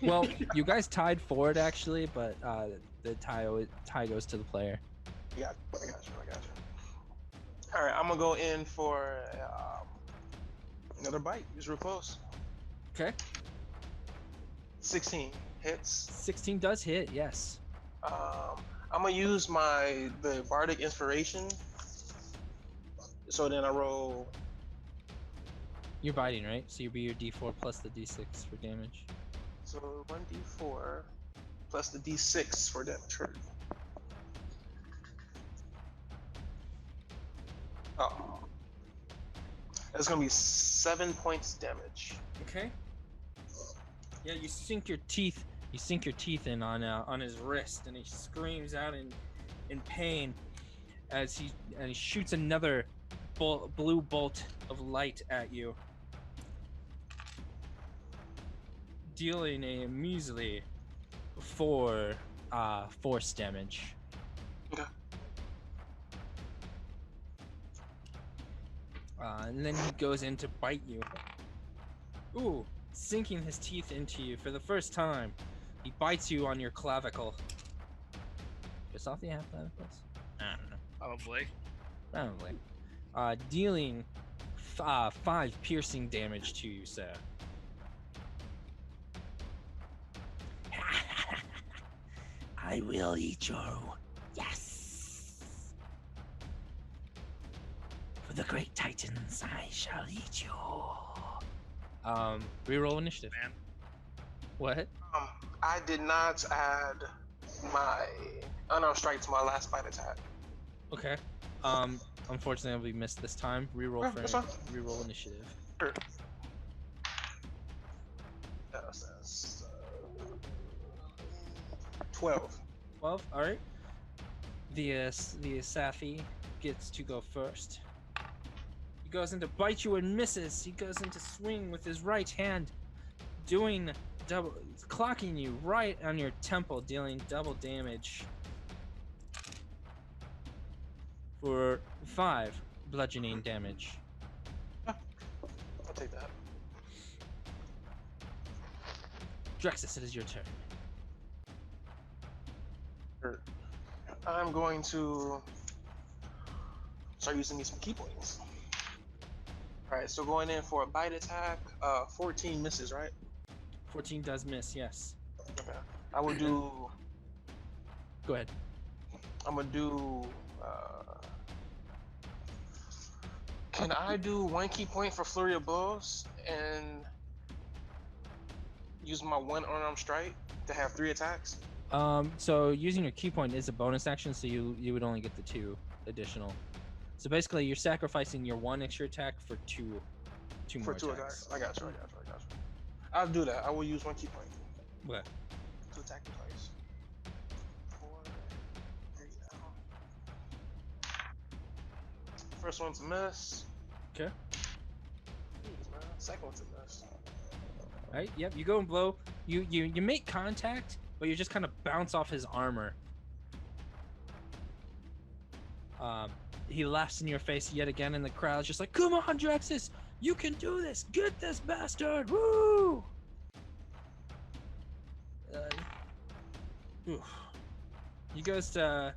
Well, you guys tied for it actually, but the tie goes to the player. I got you. All right, I'm gonna go in for another bite. He's real close. Okay. 16 hits. 16 does hit, yes. I'm gonna use the bardic inspiration. So then I roll. You're biting, right? So you'll be your D4 plus the D6 for damage. So 1d4 plus the d6 for damage hurt. Oh, that's gonna be 7 points damage. Okay. Yeah, you sink your teeth in on his wrist, and he screams out in pain as he shoots another blue bolt of light at you, dealing a measly 4 force damage. Okay. And then he goes in to bite you. Ooh, sinking his teeth into you for the first time. He bites you on your clavicle. Just off the half clavicles? I don't know. Probably. Dealing 5 piercing damage to you, sir. I will eat you. Yes. For the great titans, I shall eat you. Reroll initiative. Man. What? I did not add my unarmed strike to my last bite attack. Okay. Unfortunately, we missed this time. Reroll That's fine. reroll initiative. Sure. 12. 12. All right. The Safi gets to go first. He goes in to bite you and misses. He goes in to swing with his right hand, clocking you right on your temple, dealing double damage for 5 bludgeoning damage. I'll take that. Drexes, it is your turn. I'm going to start using me some key points. All right, so going in for a bite attack, 14 misses, right? 14 does miss, yes. Okay. I will do. Go ahead. I'm gonna do. Can I do 1 key point for flurry of blows and use my 1 unarmed strike to have 3 attacks? So using your key point is a bonus action, so you would only get the 2 additional. So basically, you're sacrificing your 1 extra attack for two For more 2 attacks. attacks. I got you. I'll do that. I will use 1 key point Okay. to attack you twice. 4, 3 now. First one's a miss. Okay. Jeez, man. Second one's a miss. All right. Yep. You go and blow. You make contact, but you just kind of bounce off his armor. He laughs in your face yet again, and the crowd's just like, "Come on, Drexes! You can do this! Get this bastard! Woo!" He goes to.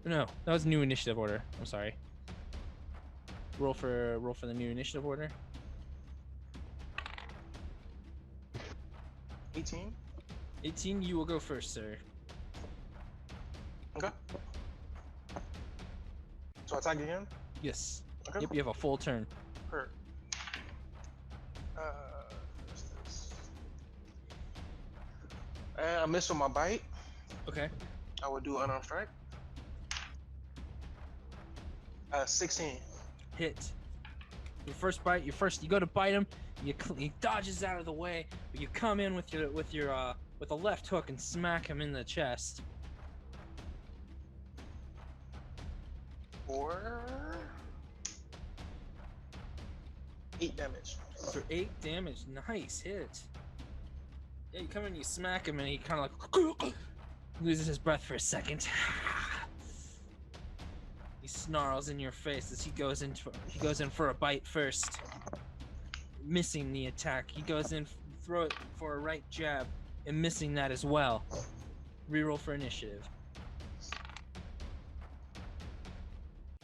No, that was new initiative order. I'm sorry. Roll for the new initiative order. 18. 18. You will go first, sir. Okay. So attack again? Yes. Okay. Yep. You have a full turn. Hurt. What's this? And I missed with my bite. Okay. I would do unarmed strike. 16. Hit. Your first bite. You go to bite him. He dodges out of the way, but you come in with a left hook and smack him in the chest. 4. 8 damage. For 8 damage. Nice hit. Yeah, you come in, you smack him, and he kind of like loses his breath for a second. He snarls in your face as he goes in for a bite first, missing the attack. He goes in, throw it for a right jab, and missing that as well. Reroll for initiative.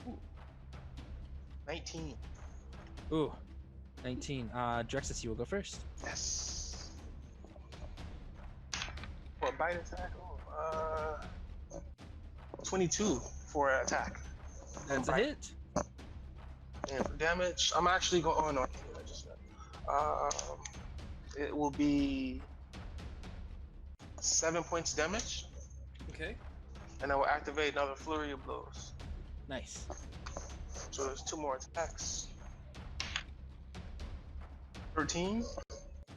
Ooh. 19. Ooh, 19. Drexes, you will go first. Yes. For a bite attack, 22 for an attack. That's a hit. And for damage, I'm actually going. Oh no, I can't do that just yet. It will be 7 points damage, Okay. and I will activate another flurry of blows. Nice. So there's 2 more attacks. 13.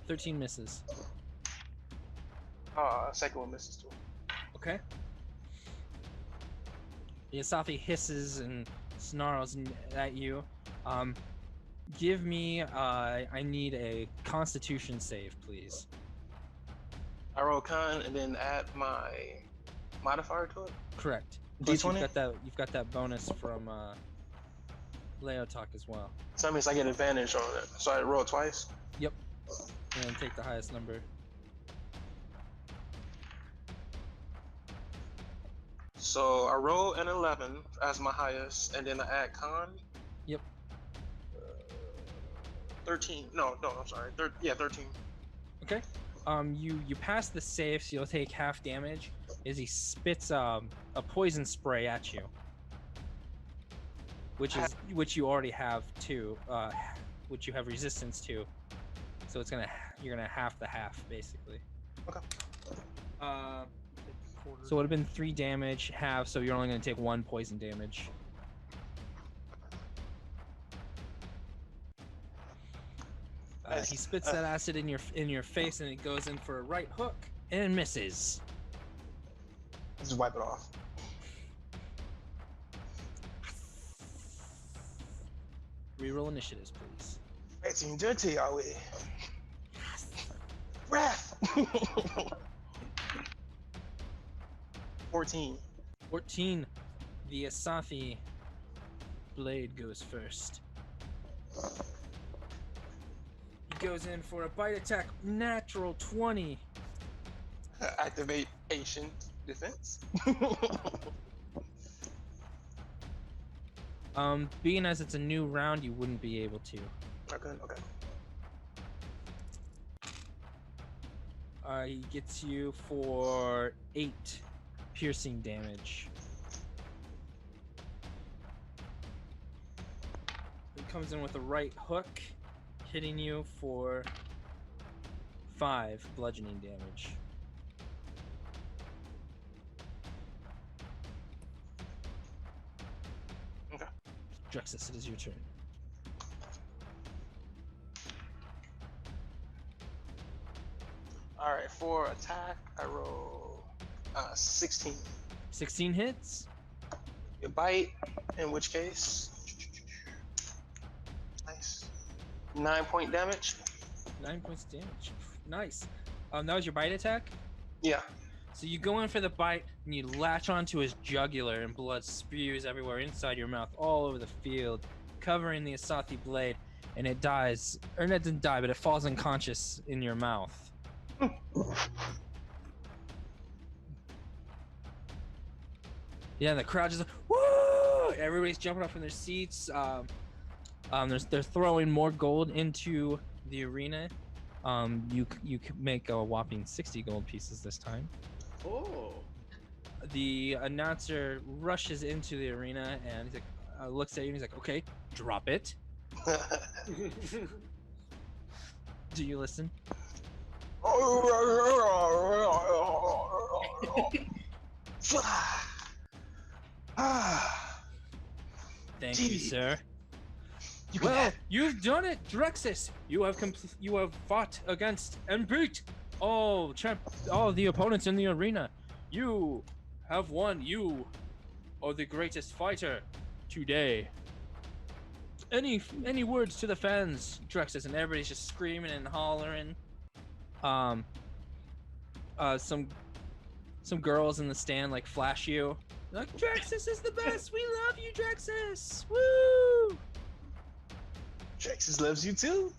13 misses. Second one misses too. Okay. The Asafi hisses and snarls at you. Give me, I need a Constitution save, please. I roll con and then add my modifier to it. Correct. Plus D20. You've got that bonus from Leotahk as well. So that means I get advantage on it. So I roll twice. Yep. And then take the highest number. So I roll an 11 as my highest, and then I add con. Yep. 13. No, I'm sorry. 13. Okay. You pass the save, so you'll take half damage as he spits a poison spray at you, which you already have too, which you have resistance to. So you're gonna half the half basically. Okay. So it would have been 3 damage, half. So you're only gonna take 1 poison damage. He spits that acid in your face, and it goes in for a right hook and misses. Just wipe it off. Reroll initiatives, please. It's dirty, are we? Wrath. 14. 14. The Asafi blade goes first. He goes in for a bite attack. Natural 20. Activate ancient defense. Being as it's a new round, you wouldn't be able to. Okay. He gets you for 8 piercing damage. He comes in with a right hook, hitting you for 5 bludgeoning damage. Okay. Drexes, it is your turn. All right, for attack, I roll 16. 16 hits. A bite, in which case, nice. 9-point damage. 9 points damage. Nice. That was your bite attack? Yeah. So you go in for the bite, and you latch onto his jugular, and blood spews everywhere inside your mouth, all over the field, covering the Asathi blade, and it dies. Or it doesn't die, but it falls unconscious in your mouth. Yeah, the crowd just like, woo! Everybody's jumping up from their seats. They're throwing more gold into the arena. You can make a whopping 60 gold pieces this time. Oh. The announcer rushes into the arena and he's like, looks at you and he's like, "Okay, drop it." Do you listen? Thank you, sir. Well, you've done it, Drexes. You have fought against and beat all the opponents in the arena. You have won. You are the greatest fighter today. Any words to the fans, Drexes? And everybody's just screaming and hollering. Some girls in the stand like flash you. They're like, Drexes is the best. We love you, Drexes. Woo! Drexes loves you too.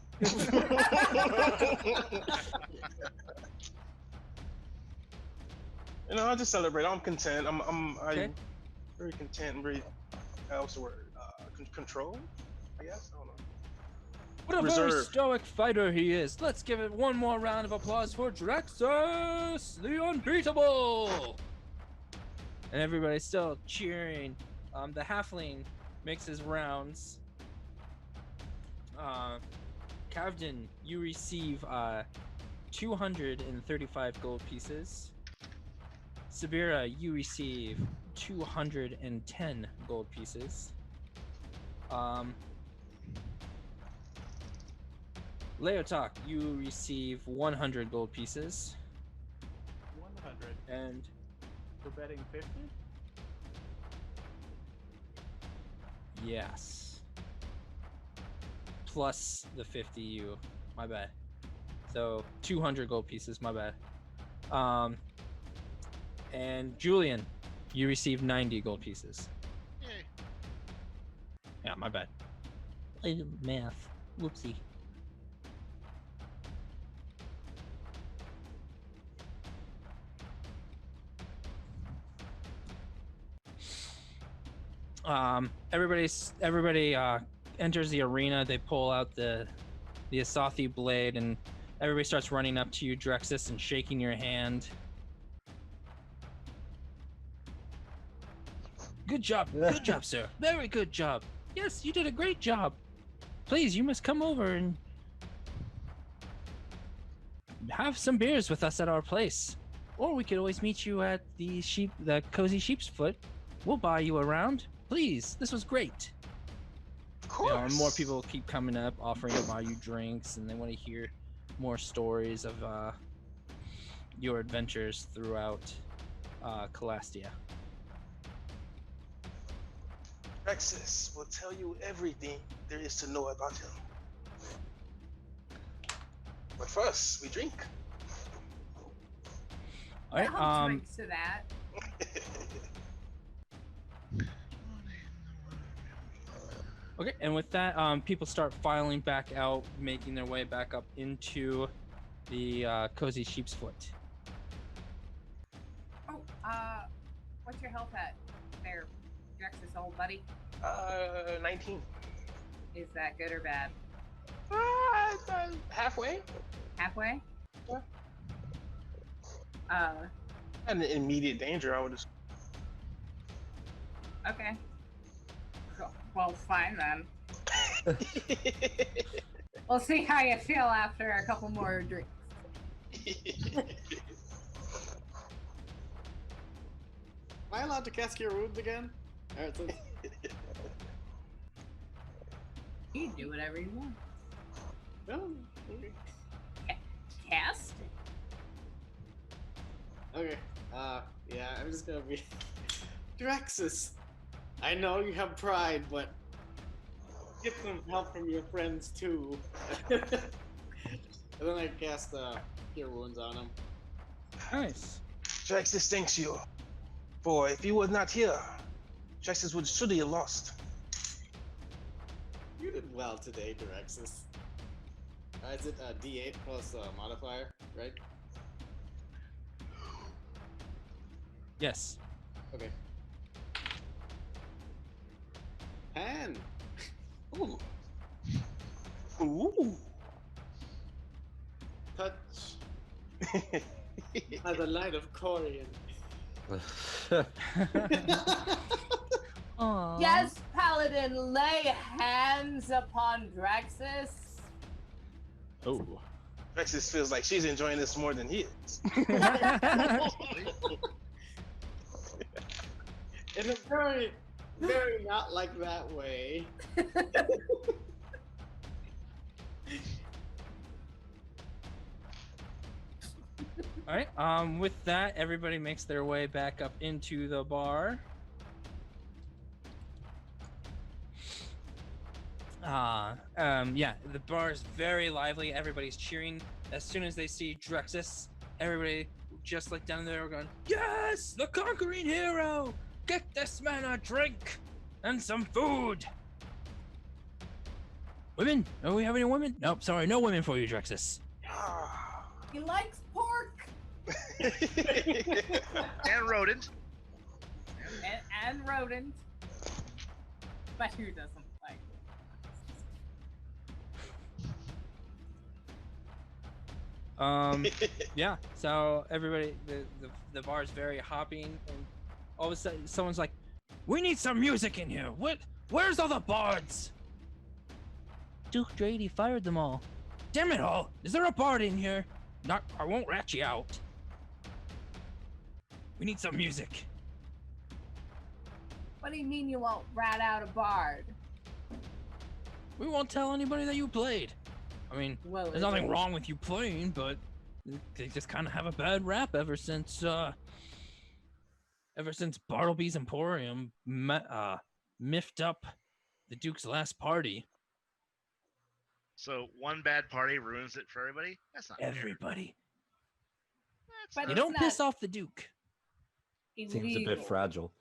I just celebrate. I'm content. I'm very content and very. What's the word? Control. I guess. I don't know. What a very stoic fighter he is. Let's give it one more round of applause for Drexes, the unbeatable. And everybody's still cheering. The halfling makes his rounds. Kavdin, you receive 235 gold pieces. Subira, you receive 210 gold pieces. Leotahk, you receive 100 gold pieces. 100. And For betting 50? yes. Plus the 50 you. My bad. So 200 gold pieces, my bad. And Julian, you receive 90 gold pieces. Yay. Yeah, my bad. Math. Whoopsie. Everybody enters the arena. They pull out the Asathi blade, and everybody starts running up to you, Drexes, and shaking your hand. Good job, sir. Very good job. Yes, you did a great job. Please, you must come over and have some beers with us at our place, or we could always meet you at the Cozy Sheep's Foot. We'll buy you around. Please, this was great. Of course. And more people keep coming up, offering to buy you drinks, and they want to hear more stories of your adventures throughout Calastia. Drexes will tell you everything there is to know about him. But first, we drink. All right. I'll drink to that. Okay, and with that, people start filing back out, making their way back up into the Cozy Sheep's Foot. Oh, what's your health at there, Drexes, old buddy. 19. Is that good or bad? Halfway. Halfway? Yeah. Uh, Not in immediate danger, I would just. okay. Cool. Well, fine then. We'll see how you feel after a couple more drinks. Am I allowed to cast Cure Wounds again? Alright, so You can do whatever you want. no. Okay. Cast? Okay. Yeah, I'm just gonna be Drexes. I know you have pride, but get some help from your friends too. And then I cast Cure Wounds on him. Nice. Drexes thanks you. For if you were not here, Drexes would surely have lost. You did well today, Drexes. Is it D8 plus modifier, right? Yes. Okay. 10. Ooh. Ooh. Touch by the light of Corian. Aww. Yes, Paladin, lay hands upon Drexes. Oh. Drexes feels like she's enjoying this more than he is. In a very, very not like that way. All right. With that, everybody makes their way back up into the bar. Yeah, the bar is very lively. Everybody's cheering as soon as they see Drexes. Everybody, just like down there, are going, "Yes, the conquering hero! Get this man a drink and some food." Women? Do we have any women? Nope. Sorry, no women for you, Drexes. He likes pork And rodent. and rodent. But who doesn't like Yeah. So everybody, the bar is very hopping, and all of a sudden, someone's like, "We need some music in here. Where's all the bards?" Duke Drady fired them all. Damn it all! Is there a bard in here? Not, I won't rat you out. We need some music. What do you mean you won't rat out a bard? We won't tell anybody that you played. I mean, Well, there's nothing wrong with you playing, but they just kind of have a bad rap ever since Bartleby's Emporium miffed up the Duke's last party. So one bad party ruins it for everybody? That's not fair. Everybody. That's But You not- don't not piss off the Duke. Seems a bit illegal. fragile.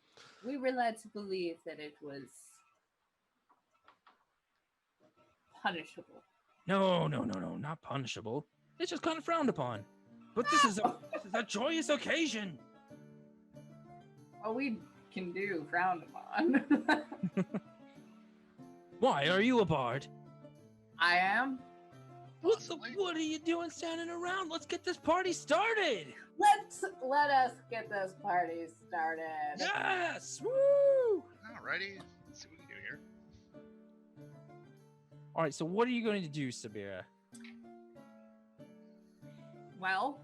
We were led to believe that it was punishable. No, not punishable. It's just kind of frowned upon. But this is a joyous occasion. All we can do frown upon. Why are you a bard? I am. What are you doing standing around? Let's get this party started. Let us get this party started. Yes! Woo! Alrighty. Let's see what we can do here. All right, so what are you going to do, Subira? Well,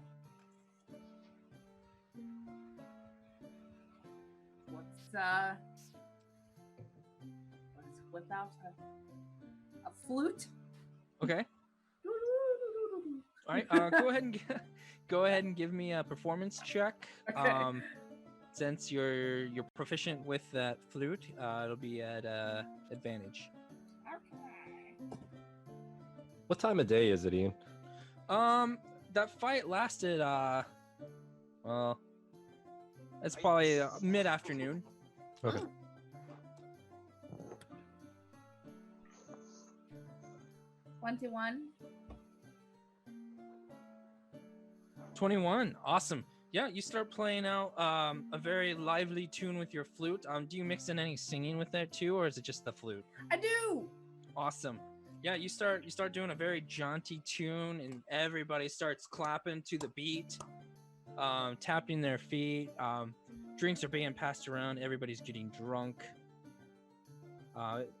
let's whip out a flute. Okay. All right. Go ahead and give me a performance check. Okay. Since you're proficient with that flute, it'll be at advantage. Okay. What time of day is it, Ian? That fight lasted. Well, it's probably mid-afternoon. Okay. 21. 21. Awesome. Yeah, you start playing out a very lively tune with your flute. Do you mix in any singing with that too, or is it just the flute? I do. Awesome. Yeah, you start doing a very jaunty tune, and everybody starts clapping to the beat, tapping their feet. Drinks are being passed around. Everybody's getting drunk.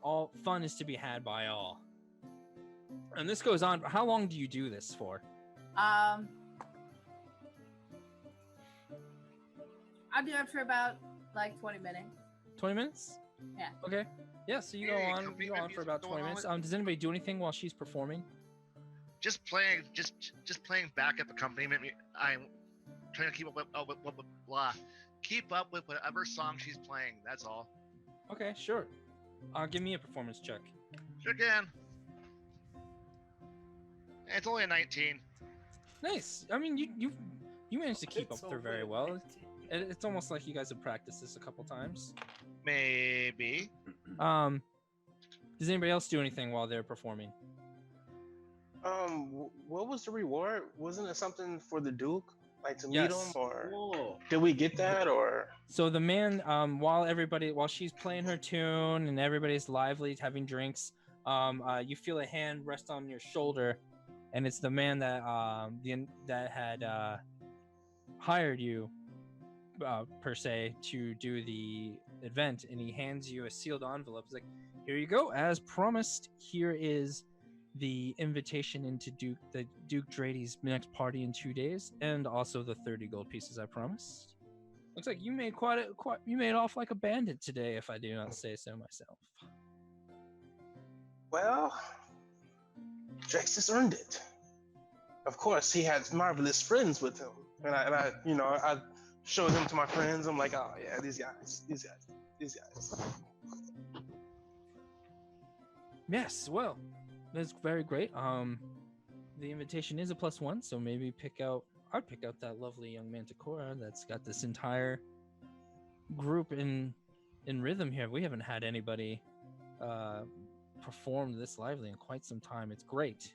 All fun is to be had by all. And this goes on. How long do you do this for? I'll do it for about like 20 minutes. 20 minutes? Yeah. Okay. Yeah, so you go on for about 20 minutes. Does anybody do anything while she's performing? Just playing backup accompaniment. I'm trying to keep up with whatever song she's playing. That's all. Okay, sure. Give me a performance check. Sure can. It's only a 19. Nice. I mean, you managed to keep It's up there over very at well. 19. It's almost like you guys have practiced this a couple times. Maybe. Does anybody else do anything while they're performing? What was the reward? Wasn't it something for the Duke, like to meet Yes. him, or Whoa. did we get that, or? So the man, while she's playing her tune and everybody's lively having drinks, you feel a hand rest on your shoulder, and it's the man that that had hired you, per se, to do the event, and he hands you a sealed envelope. He's like, "Here you go, as promised. Here is the invitation into the Duke Drady's next party in 2 days, and also the 30 gold pieces I promised. Looks like you made you made off like a bandit today, if I do not say so myself." Well, Drexes earned it. Of course, he had marvelous friends with him, and I showed him to my friends. I'm like, oh yeah, these guys. Yes, well, that's very great. The invitation is a +1, so maybe I'd pick out that lovely young Manticora that's got this entire group in rhythm here. We haven't had anybody perform this lively in quite some time. It's great.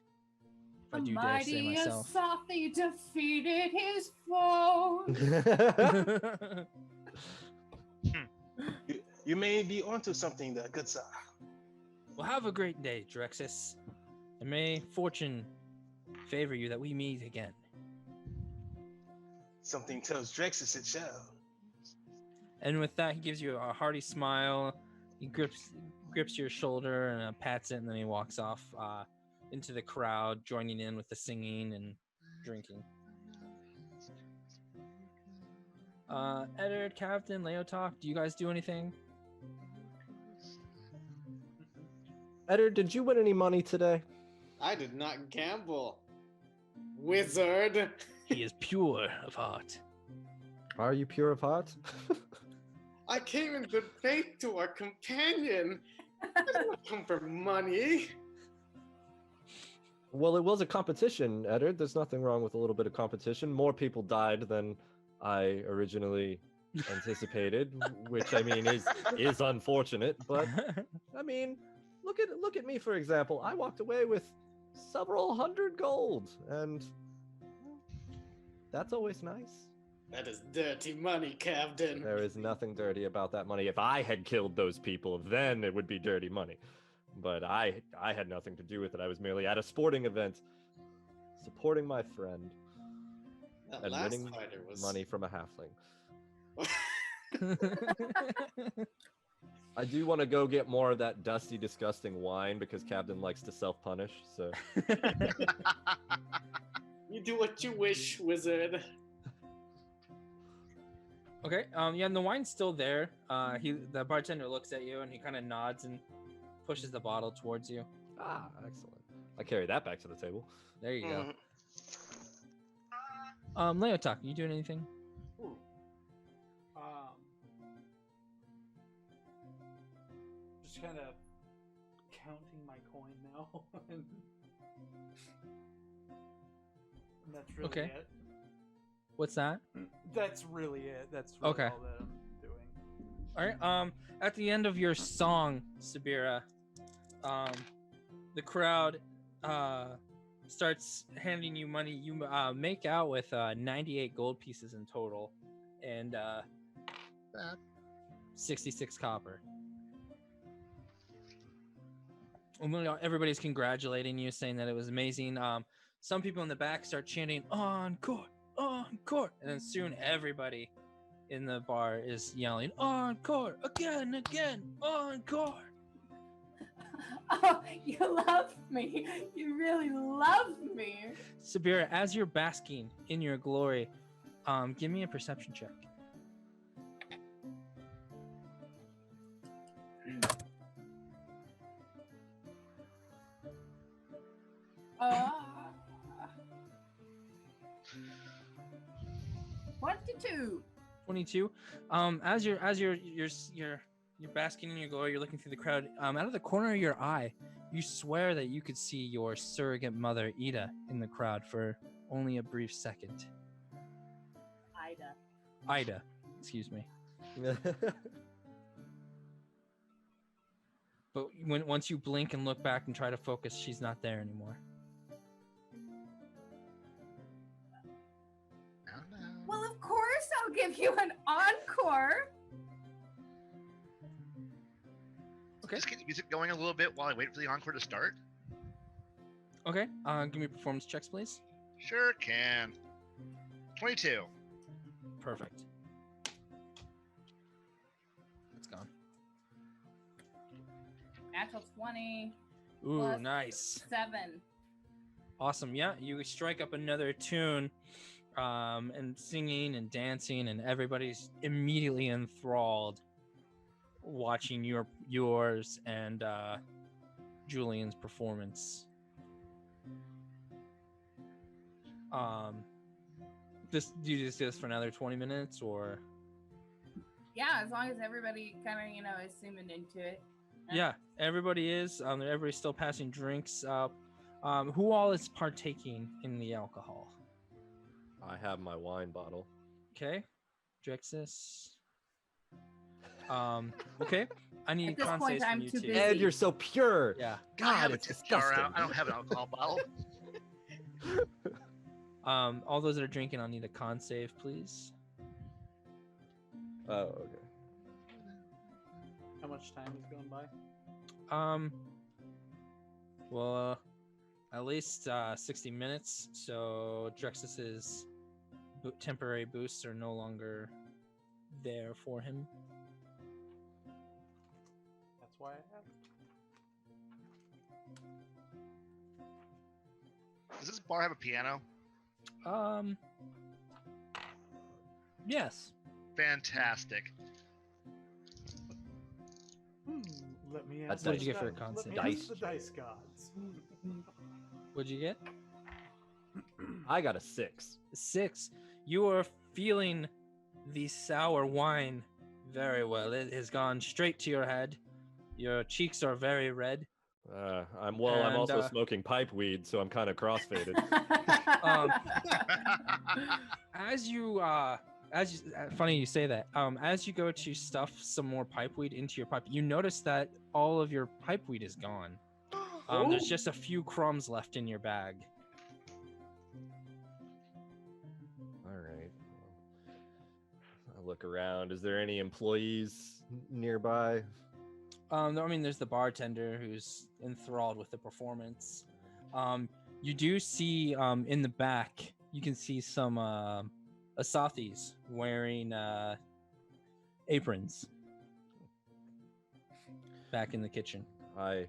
If I do dare say Mighty and myself. softly defeated his foe. You may be onto something there, good sir. Well, have a great day, Drexes, and may fortune favor you that we meet again. Something tells Drexes it shall. And with that, he gives you a hearty smile. He grips your shoulder and pats it, and then he walks off into the crowd, joining in with the singing and drinking. Eduard, Kavdin, Leotahk, do you guys do anything? Eduard, did you win any money today? I did not gamble. Wizard. He is pure of heart. Are you pure of heart? I came in good faith to our companion. I didn't come for money. Well, it was a competition, Eduard. There's nothing wrong with a little bit of competition. More people died than I originally anticipated, which I mean is unfortunate. But I mean, look at me, for example. I walked away with several hundred gold, and that's always nice. That is dirty money, Kavdin. There is nothing dirty about that money. If I had killed those people, then it would be dirty money. But I had nothing to do with it. I was merely at a sporting event, supporting my friend, That and last winning fighter was money from a halfling. I do want to go get more of that dusty, disgusting wine because Kavdin likes to self-punish. So You do what you wish, wizard. Okay. Yeah, and the wine's still there. The bartender looks at you and he kind of nods and pushes the bottle towards you. ah, excellent. I carry that back to the table. There you go. Mhm. Leotahk, you doing anything? Ooh. Just kind of counting my coin now. And that's really Okay. it. What's that? That's really it. That's really Okay. all that I'm doing. All right. At the end of your song, Subira, the crowd starts handing you money. You make out with 98 gold pieces in total, and 66 copper. Everybody's congratulating you, saying that it was amazing. Some people in the back start chanting "Encore, encore," and then soon everybody in the bar is yelling "Encore, again, again, encore." Oh, you love me. You really love me. Subira, as you're basking in your glory, give me a perception check. Uh, 22. 22. As you're basking in your glory, you're looking through the crowd. Out of the corner of your eye, you swear that you could see your surrogate mother, Ida, in the crowd for only a brief second. Ida, excuse me. But once you blink and look back and try to focus, she's not there anymore. Well, of course I'll give you an encore. Okay. Just get the music going a little bit while I wait for the encore to start. Okay. Give me performance checks, please. Sure can. 22. Perfect. It's gone. Natural 20. Ooh, plus nice. 7. Awesome. Yeah, you strike up another tune, and singing and dancing, and everybody's immediately enthralled watching yours and Julian's performance. Do you just do this for another 20 minutes, or? Yeah, as long as everybody kind of, is zooming into it. Yeah, everybody is. Everybody's still passing drinks up. Who all is partaking in the alcohol? I have my wine bottle. Okay, Drexes. Okay, I need con saves from you too. Ed, you're so pure. Yeah. God, it's disgusting. I don't have an alcohol bottle. All those that are drinking, I'll need a con save, please. Oh, okay. How much time is going by? Well, at least 60 minutes. So Drexes's temporary boosts are no longer there for him. That's why I have. Does this bar have a piano? Yes. Fantastic. Let me That's ask. What did you get for a con save? Dice. The dice gods. What'd you get? I got a 6. 6. You are feeling the sour wine very well. It has gone straight to your head. Your cheeks are very red. I'm also smoking pipe weed, so I'm kind of crossfaded. Funny you say that. As you go to stuff some more pipe weed into your pipe, you notice that all of your pipe weed is gone. There's just a few crumbs left in your bag. All right. I'll look around. Is there any employees nearby? There's the bartender who's enthralled with the performance. You do see in the back, you can see some Asathis wearing aprons back in the kitchen. I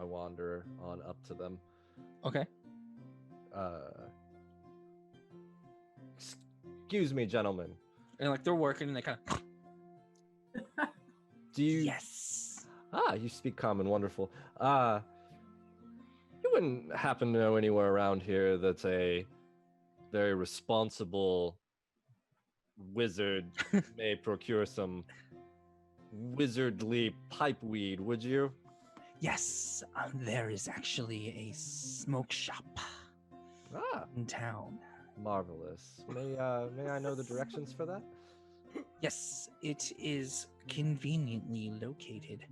wander on up to them. Okay. Excuse me, gentlemen. And they're working and they kind of. Do you? Yes. You speak common. Wonderful. You wouldn't happen to know anywhere around here that's a very responsible wizard may procure some wizardly pipe weed, would you? Yes, there is actually a smoke shop in town. Marvelous. May I know the directions for that? Yes, it is conveniently located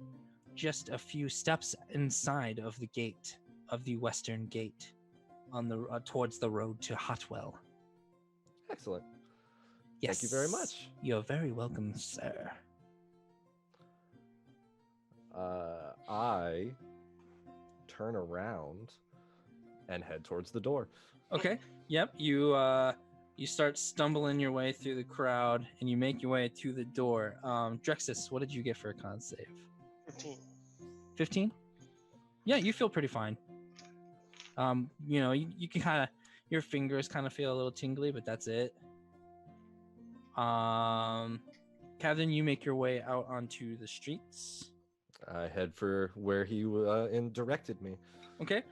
just a few steps inside of the gate, of the western gate. on the towards the road to Hotwell. Excellent. Yes. Thank you very much. You're very welcome, sir. I turn around and head towards the door. Okay. Yep. You start stumbling your way through the crowd, and you make your way to the door. Drexes, what did you get for a con save? 15. 15? Yeah, you feel pretty fine. You can kind of, your fingers kind of feel a little tingly, but that's it. Kavdin, you make your way out onto the streets. I head for where he directed me. Okay.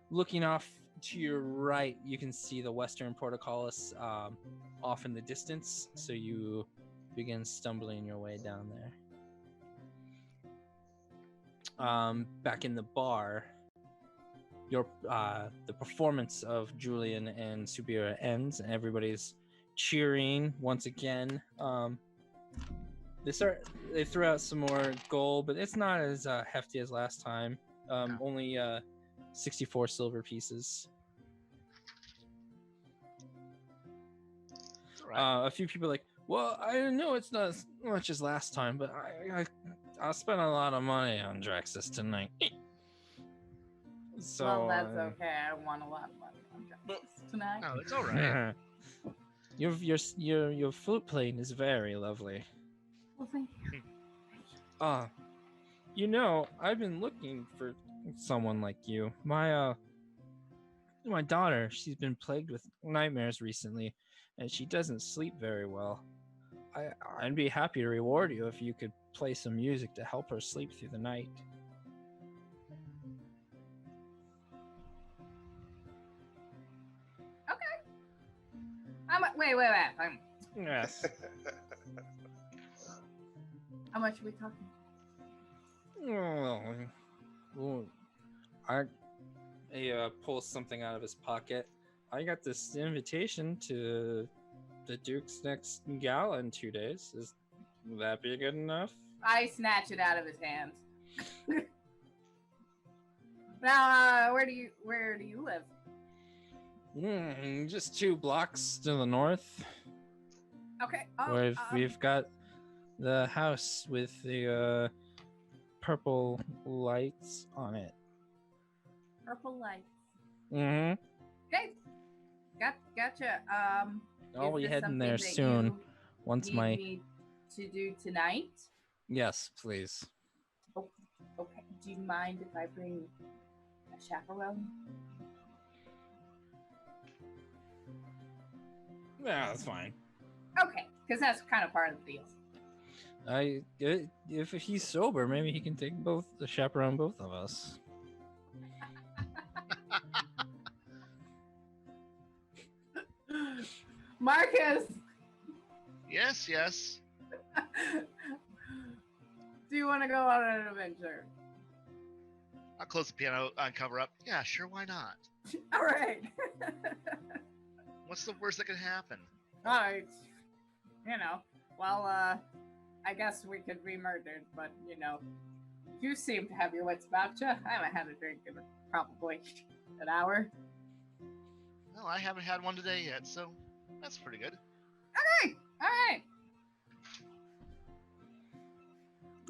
Looking off to your right, you can see the Western Portcullis off in the distance. So you begin stumbling your way down there. Back in the bar, the performance of Julian and Subira ends, and everybody's cheering once again. They threw out some more gold, but it's not as hefty as last time. Only 64 silver pieces. Right. A few people are like, well, I know it's not as much as last time, but I spent a lot of money on Drexes tonight. So well, that's okay. I want a lot of money on Drexes tonight. No, it's all right. Your flute playing is very lovely. Well, thank you. I've been looking for someone like you. My daughter, she's been plagued with nightmares recently, and she doesn't sleep very well. I'd be happy to reward you if you could play some music to help her sleep through the night. Wait. Yes. How much are we talking? He pulls something out of his pocket. I got this invitation to the Duke's next gala in 2 days. Would that be good enough? I snatch it out of his hands. Now, where do you live? Just 2 blocks to the north. Okay. We've got the house with the purple lights on it. Purple lights. Mm-hmm. Okay. Gotcha. I'll be is this heading there something that soon. you Once need my me to do tonight? Yes, please. Oh, okay. Do you mind if I bring a chaperone? Yeah, that's fine. Okay, because that's kind of part of the deal. If he's sober, maybe he can take chaperone both of us. Marcus! Yes. Do you want to go on an adventure? I'll close the piano and cover up. Yeah, sure, why not? All right. What's the worst that could happen? All right. I guess we could be murdered, but, you seem to have your wits about you. I haven't had a drink in probably an hour. Well, I haven't had one today yet, so that's pretty good. Okay, all right.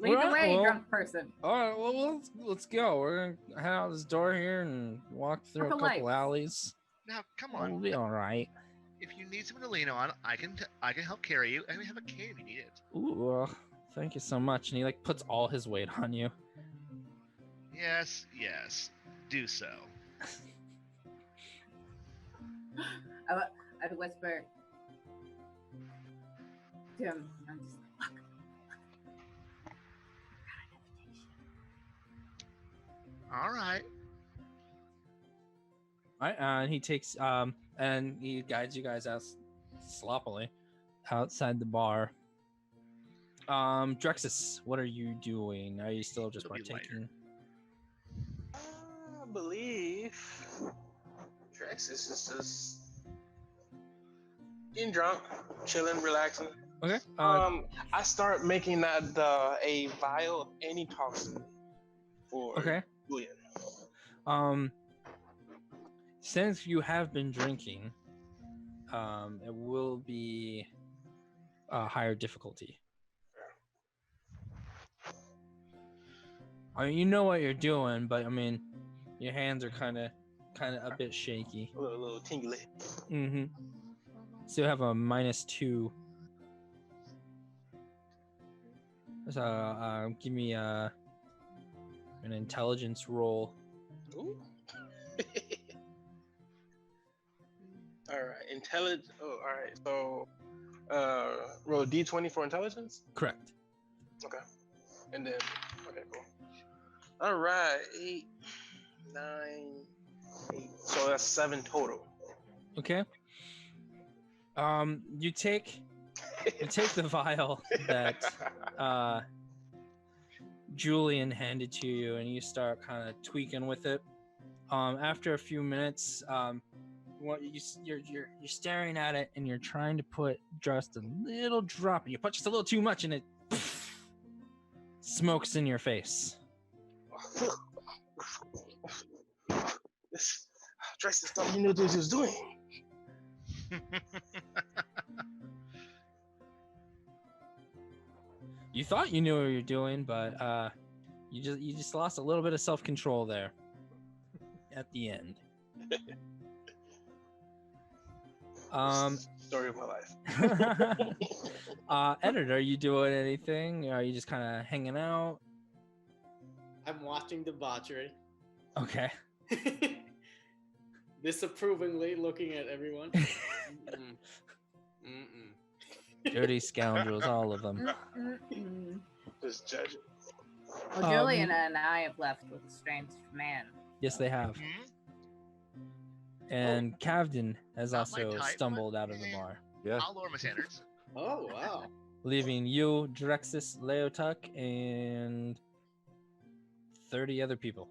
Lead the way, drunk person. All right, well, let's go. We're going to head out this door here and walk through a couple alleys. Now, come on. We'll be all right. If you need someone to lean on, I can help carry you. I even have a cane if you need it. Ooh, thank you so much. And he puts all his weight on you. Yes, do so. I'd whisper to him, I'm just look. I got an invitation. All right. All right, and he takes and he guides you guys out sloppily outside the bar. Drexes, what are you doing? Are you still just partaking? I believe Drexes is just getting drunk, chilling, relaxing. Okay. I start making that a vial of any toxin for Julian. since you have been drinking, it will be a higher difficulty. I mean, you know what you're doing, but I mean, your hands are kind of a bit shaky. A little tingly. Mm-hmm. So you have a -2. So give me an intelligence roll. Ooh. All right, intelligence. Oh, all right. So, roll D20 for intelligence. Correct. Okay. And then, okay, cool. All right, 8, 9, 8. So that's 7 total. Okay. You take the vial that Julian handed to you, and you start kind of tweaking with it. After a few minutes, you're staring at it, and you're trying to put just a little drop, and you put just a little too much, and it smokes in your face. This Drexes thought you knew what he was doing. You thought you knew what you were doing, but you just lost a little bit of self-control there at the end. Story of my life. Editor, are you doing anything? Are you just kind of hanging out? I'm watching debauchery. Okay. Disapprovingly looking at everyone. Dirty scoundrels, all of them. Just judge it. Well, Julian and I have left with a strange man. Yes, they have. And Kavdin has also stumbled out of the bar. Yeah. I'll lower my standards. Oh, wow. Leaving you, Drexes, Leotahk, and 30 other people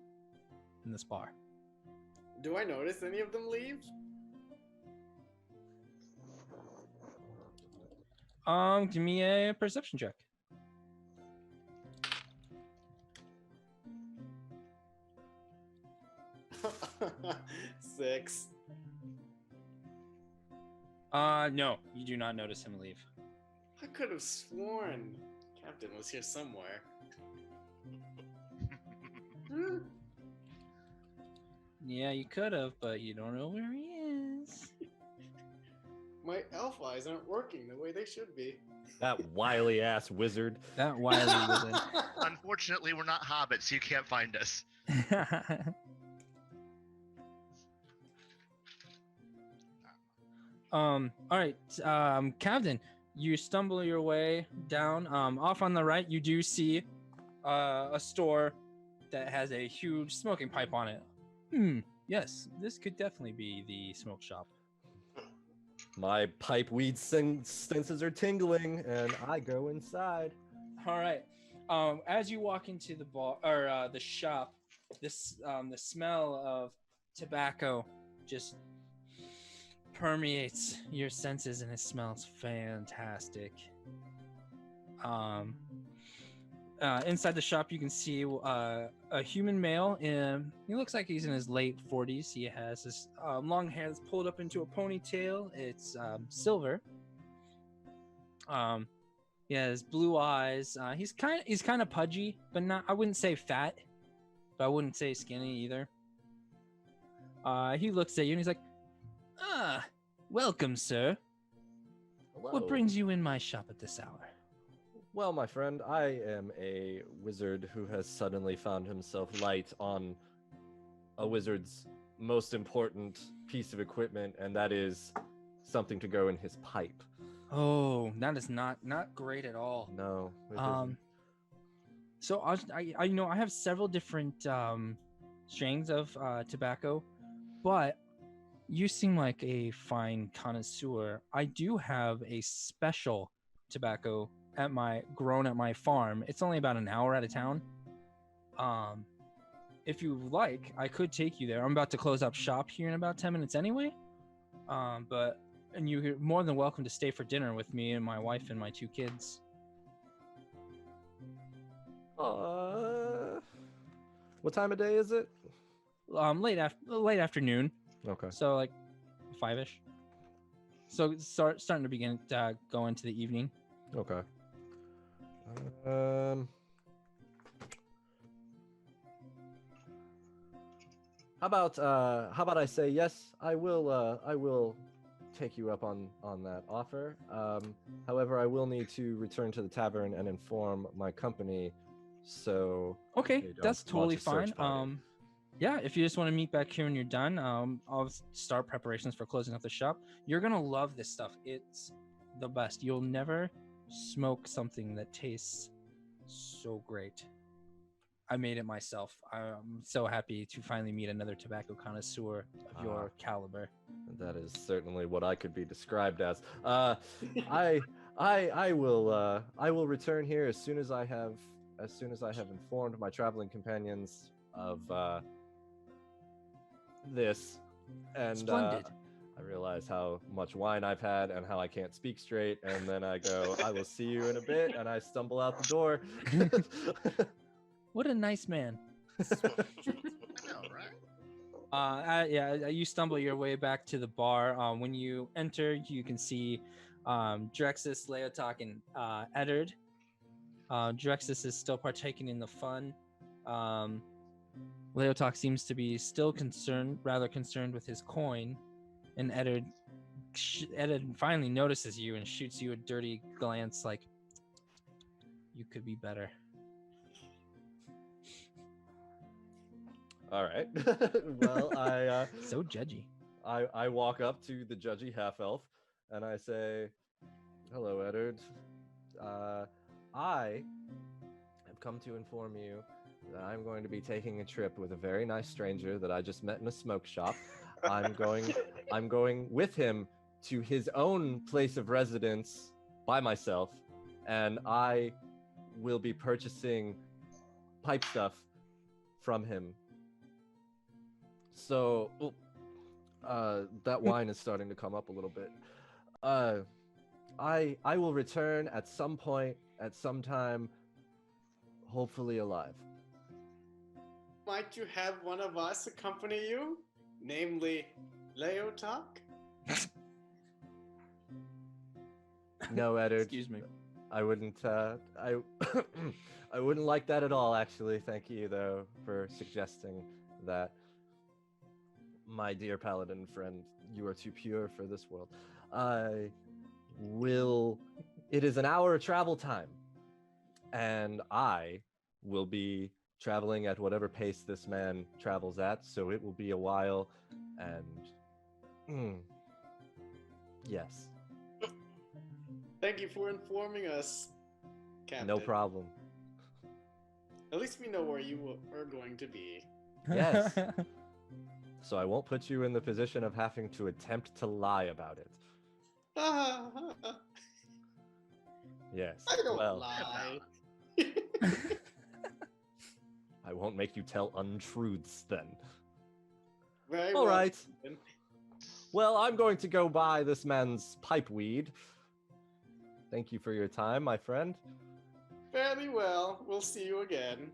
in this bar. Do I notice any of them leave? Give me a perception check. Six. No, you do not notice him leave. I could have sworn Captain was here somewhere. Yeah, you could have, but you don't know where he is. My elf eyes aren't working the way they should be. That wily ass wizard. That wily wizard. Unfortunately, we're not hobbits, so you can't find us. All right, Kavdin, you stumble your way down. Off on the right, you do see a store that has a huge smoking pipe on it. Yes, this could definitely be the smoke shop. My pipe weed senses are tingling, and I go inside. All right. As you walk into the bar or the shop, this the smell of tobacco just permeates your senses, and it smells fantastic. Inside the shop, you can see a human male. He looks like he's in his late 40s. He has his long hair that's pulled up into a ponytail. It's silver. He has blue eyes. He's kind of pudgy, but not. I wouldn't say fat, but I wouldn't say skinny either. He looks at you and he's like, welcome, sir. Hello. What brings you in my shop at this hour? Well, my friend, I am a wizard who has suddenly found himself light on a wizard's most important piece of equipment, and that is something to go in his pipe. Oh, that is not great at all. No. It isn't. So I have several different strains of tobacco, but you seem like a fine connoisseur. I do have a special tobacco grown at my farm. It's only about an hour out of town. If you like, I could take you there. I'm about to close up shop here in about 10 minutes anyway. And you're more than welcome to stay for dinner with me and my wife and my 2 kids. What time of day is it? Late afternoon. Okay. So like 5-ish. So starting to begin to go into the evening. Okay. How about I say yes? I will take you up on that offer. However, I will need to return to the tavern and inform my company. So Okay, they don't that's totally launch a search fine. party. Yeah, if you just want to meet back here when you're done, I'll start preparations for closing up the shop. You're gonna love this stuff. It's the best. You'll never smoke something that tastes so great. I made it myself. I'm so happy to finally meet another tobacco connoisseur of your caliber. That is certainly what I could be described as. I will return here as soon as I have informed my traveling companions of this, and Splendid. I realize how much wine I've had and how I can't speak straight, and then I go, I will see you in a bit, and I stumble out the door. What a nice man. I know, right? Yeah, you stumble your way back to the bar. When you enter, you can see Drexes, Leotahk, and Eduard. Drexes is still partaking in the fun. Leotahk seems to be still rather concerned with his coin, and Eduard finally notices you and shoots you a dirty glance like, you could be better. All right. Well, I so judgy. I walk up to the judgy half elf and I say, "Hello, Eduard. I have come to inform you that I'm going to be taking a trip with a very nice stranger that I just met in a smoke shop. I'm going with him to his own place of residence by myself, and I will be purchasing pipe stuff from him. So that wine is starting to come up a little bit. I will return at some point, at some time, hopefully alive." Might you have one of us accompany you? Namely, Leotahk? No, Eduard. Excuse me. I wouldn't. I wouldn't like that at all. Actually, thank you though for suggesting that. My dear paladin friend, you are too pure for this world. I will. It is an hour travel time, and I will be traveling at whatever pace this man travels at. So it will be a while, and yes. Thank you for informing us, Captain. No problem. At least we know where you are going to be. Yes. So I won't put you in the position of having to attempt to lie about it. Yes. I don't well, lie. I won't make you tell untruths then. Very All well. right. Well, I'm going to go buy this man's pipe weed. Thank you for your time, my friend. Fairly well. We'll see you again.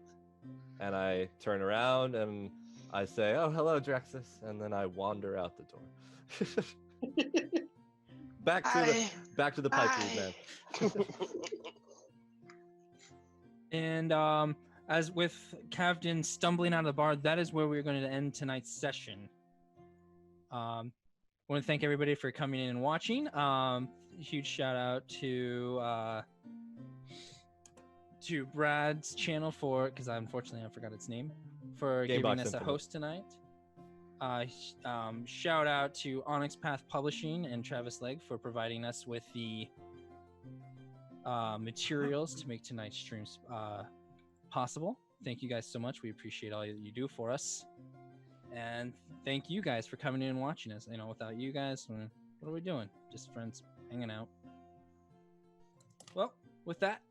And I turn around and I say, "Oh, hello, Drexes," and then I wander out the door. back to the pipe weed, man. And as with Kavdin stumbling out of the bar, that is where we're going to end tonight's session. I want to thank everybody for coming in and watching. Huge shout out to Brad's channel because unfortunately I forgot its name, for giving us a host tonight. Shout out to Onyx Path Publishing and Travis Legg for providing us with the materials to make tonight's streams possible. Thank you guys so much. We appreciate all that you do for us. And thank you guys for coming in and watching us. You know, without you guys, what are we doing? Just friends hanging out. Well, with that,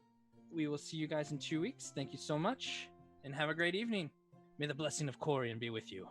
we will see you guys in 2 weeks. Thank you so much, and have a great evening. May the blessing of Corian be with you.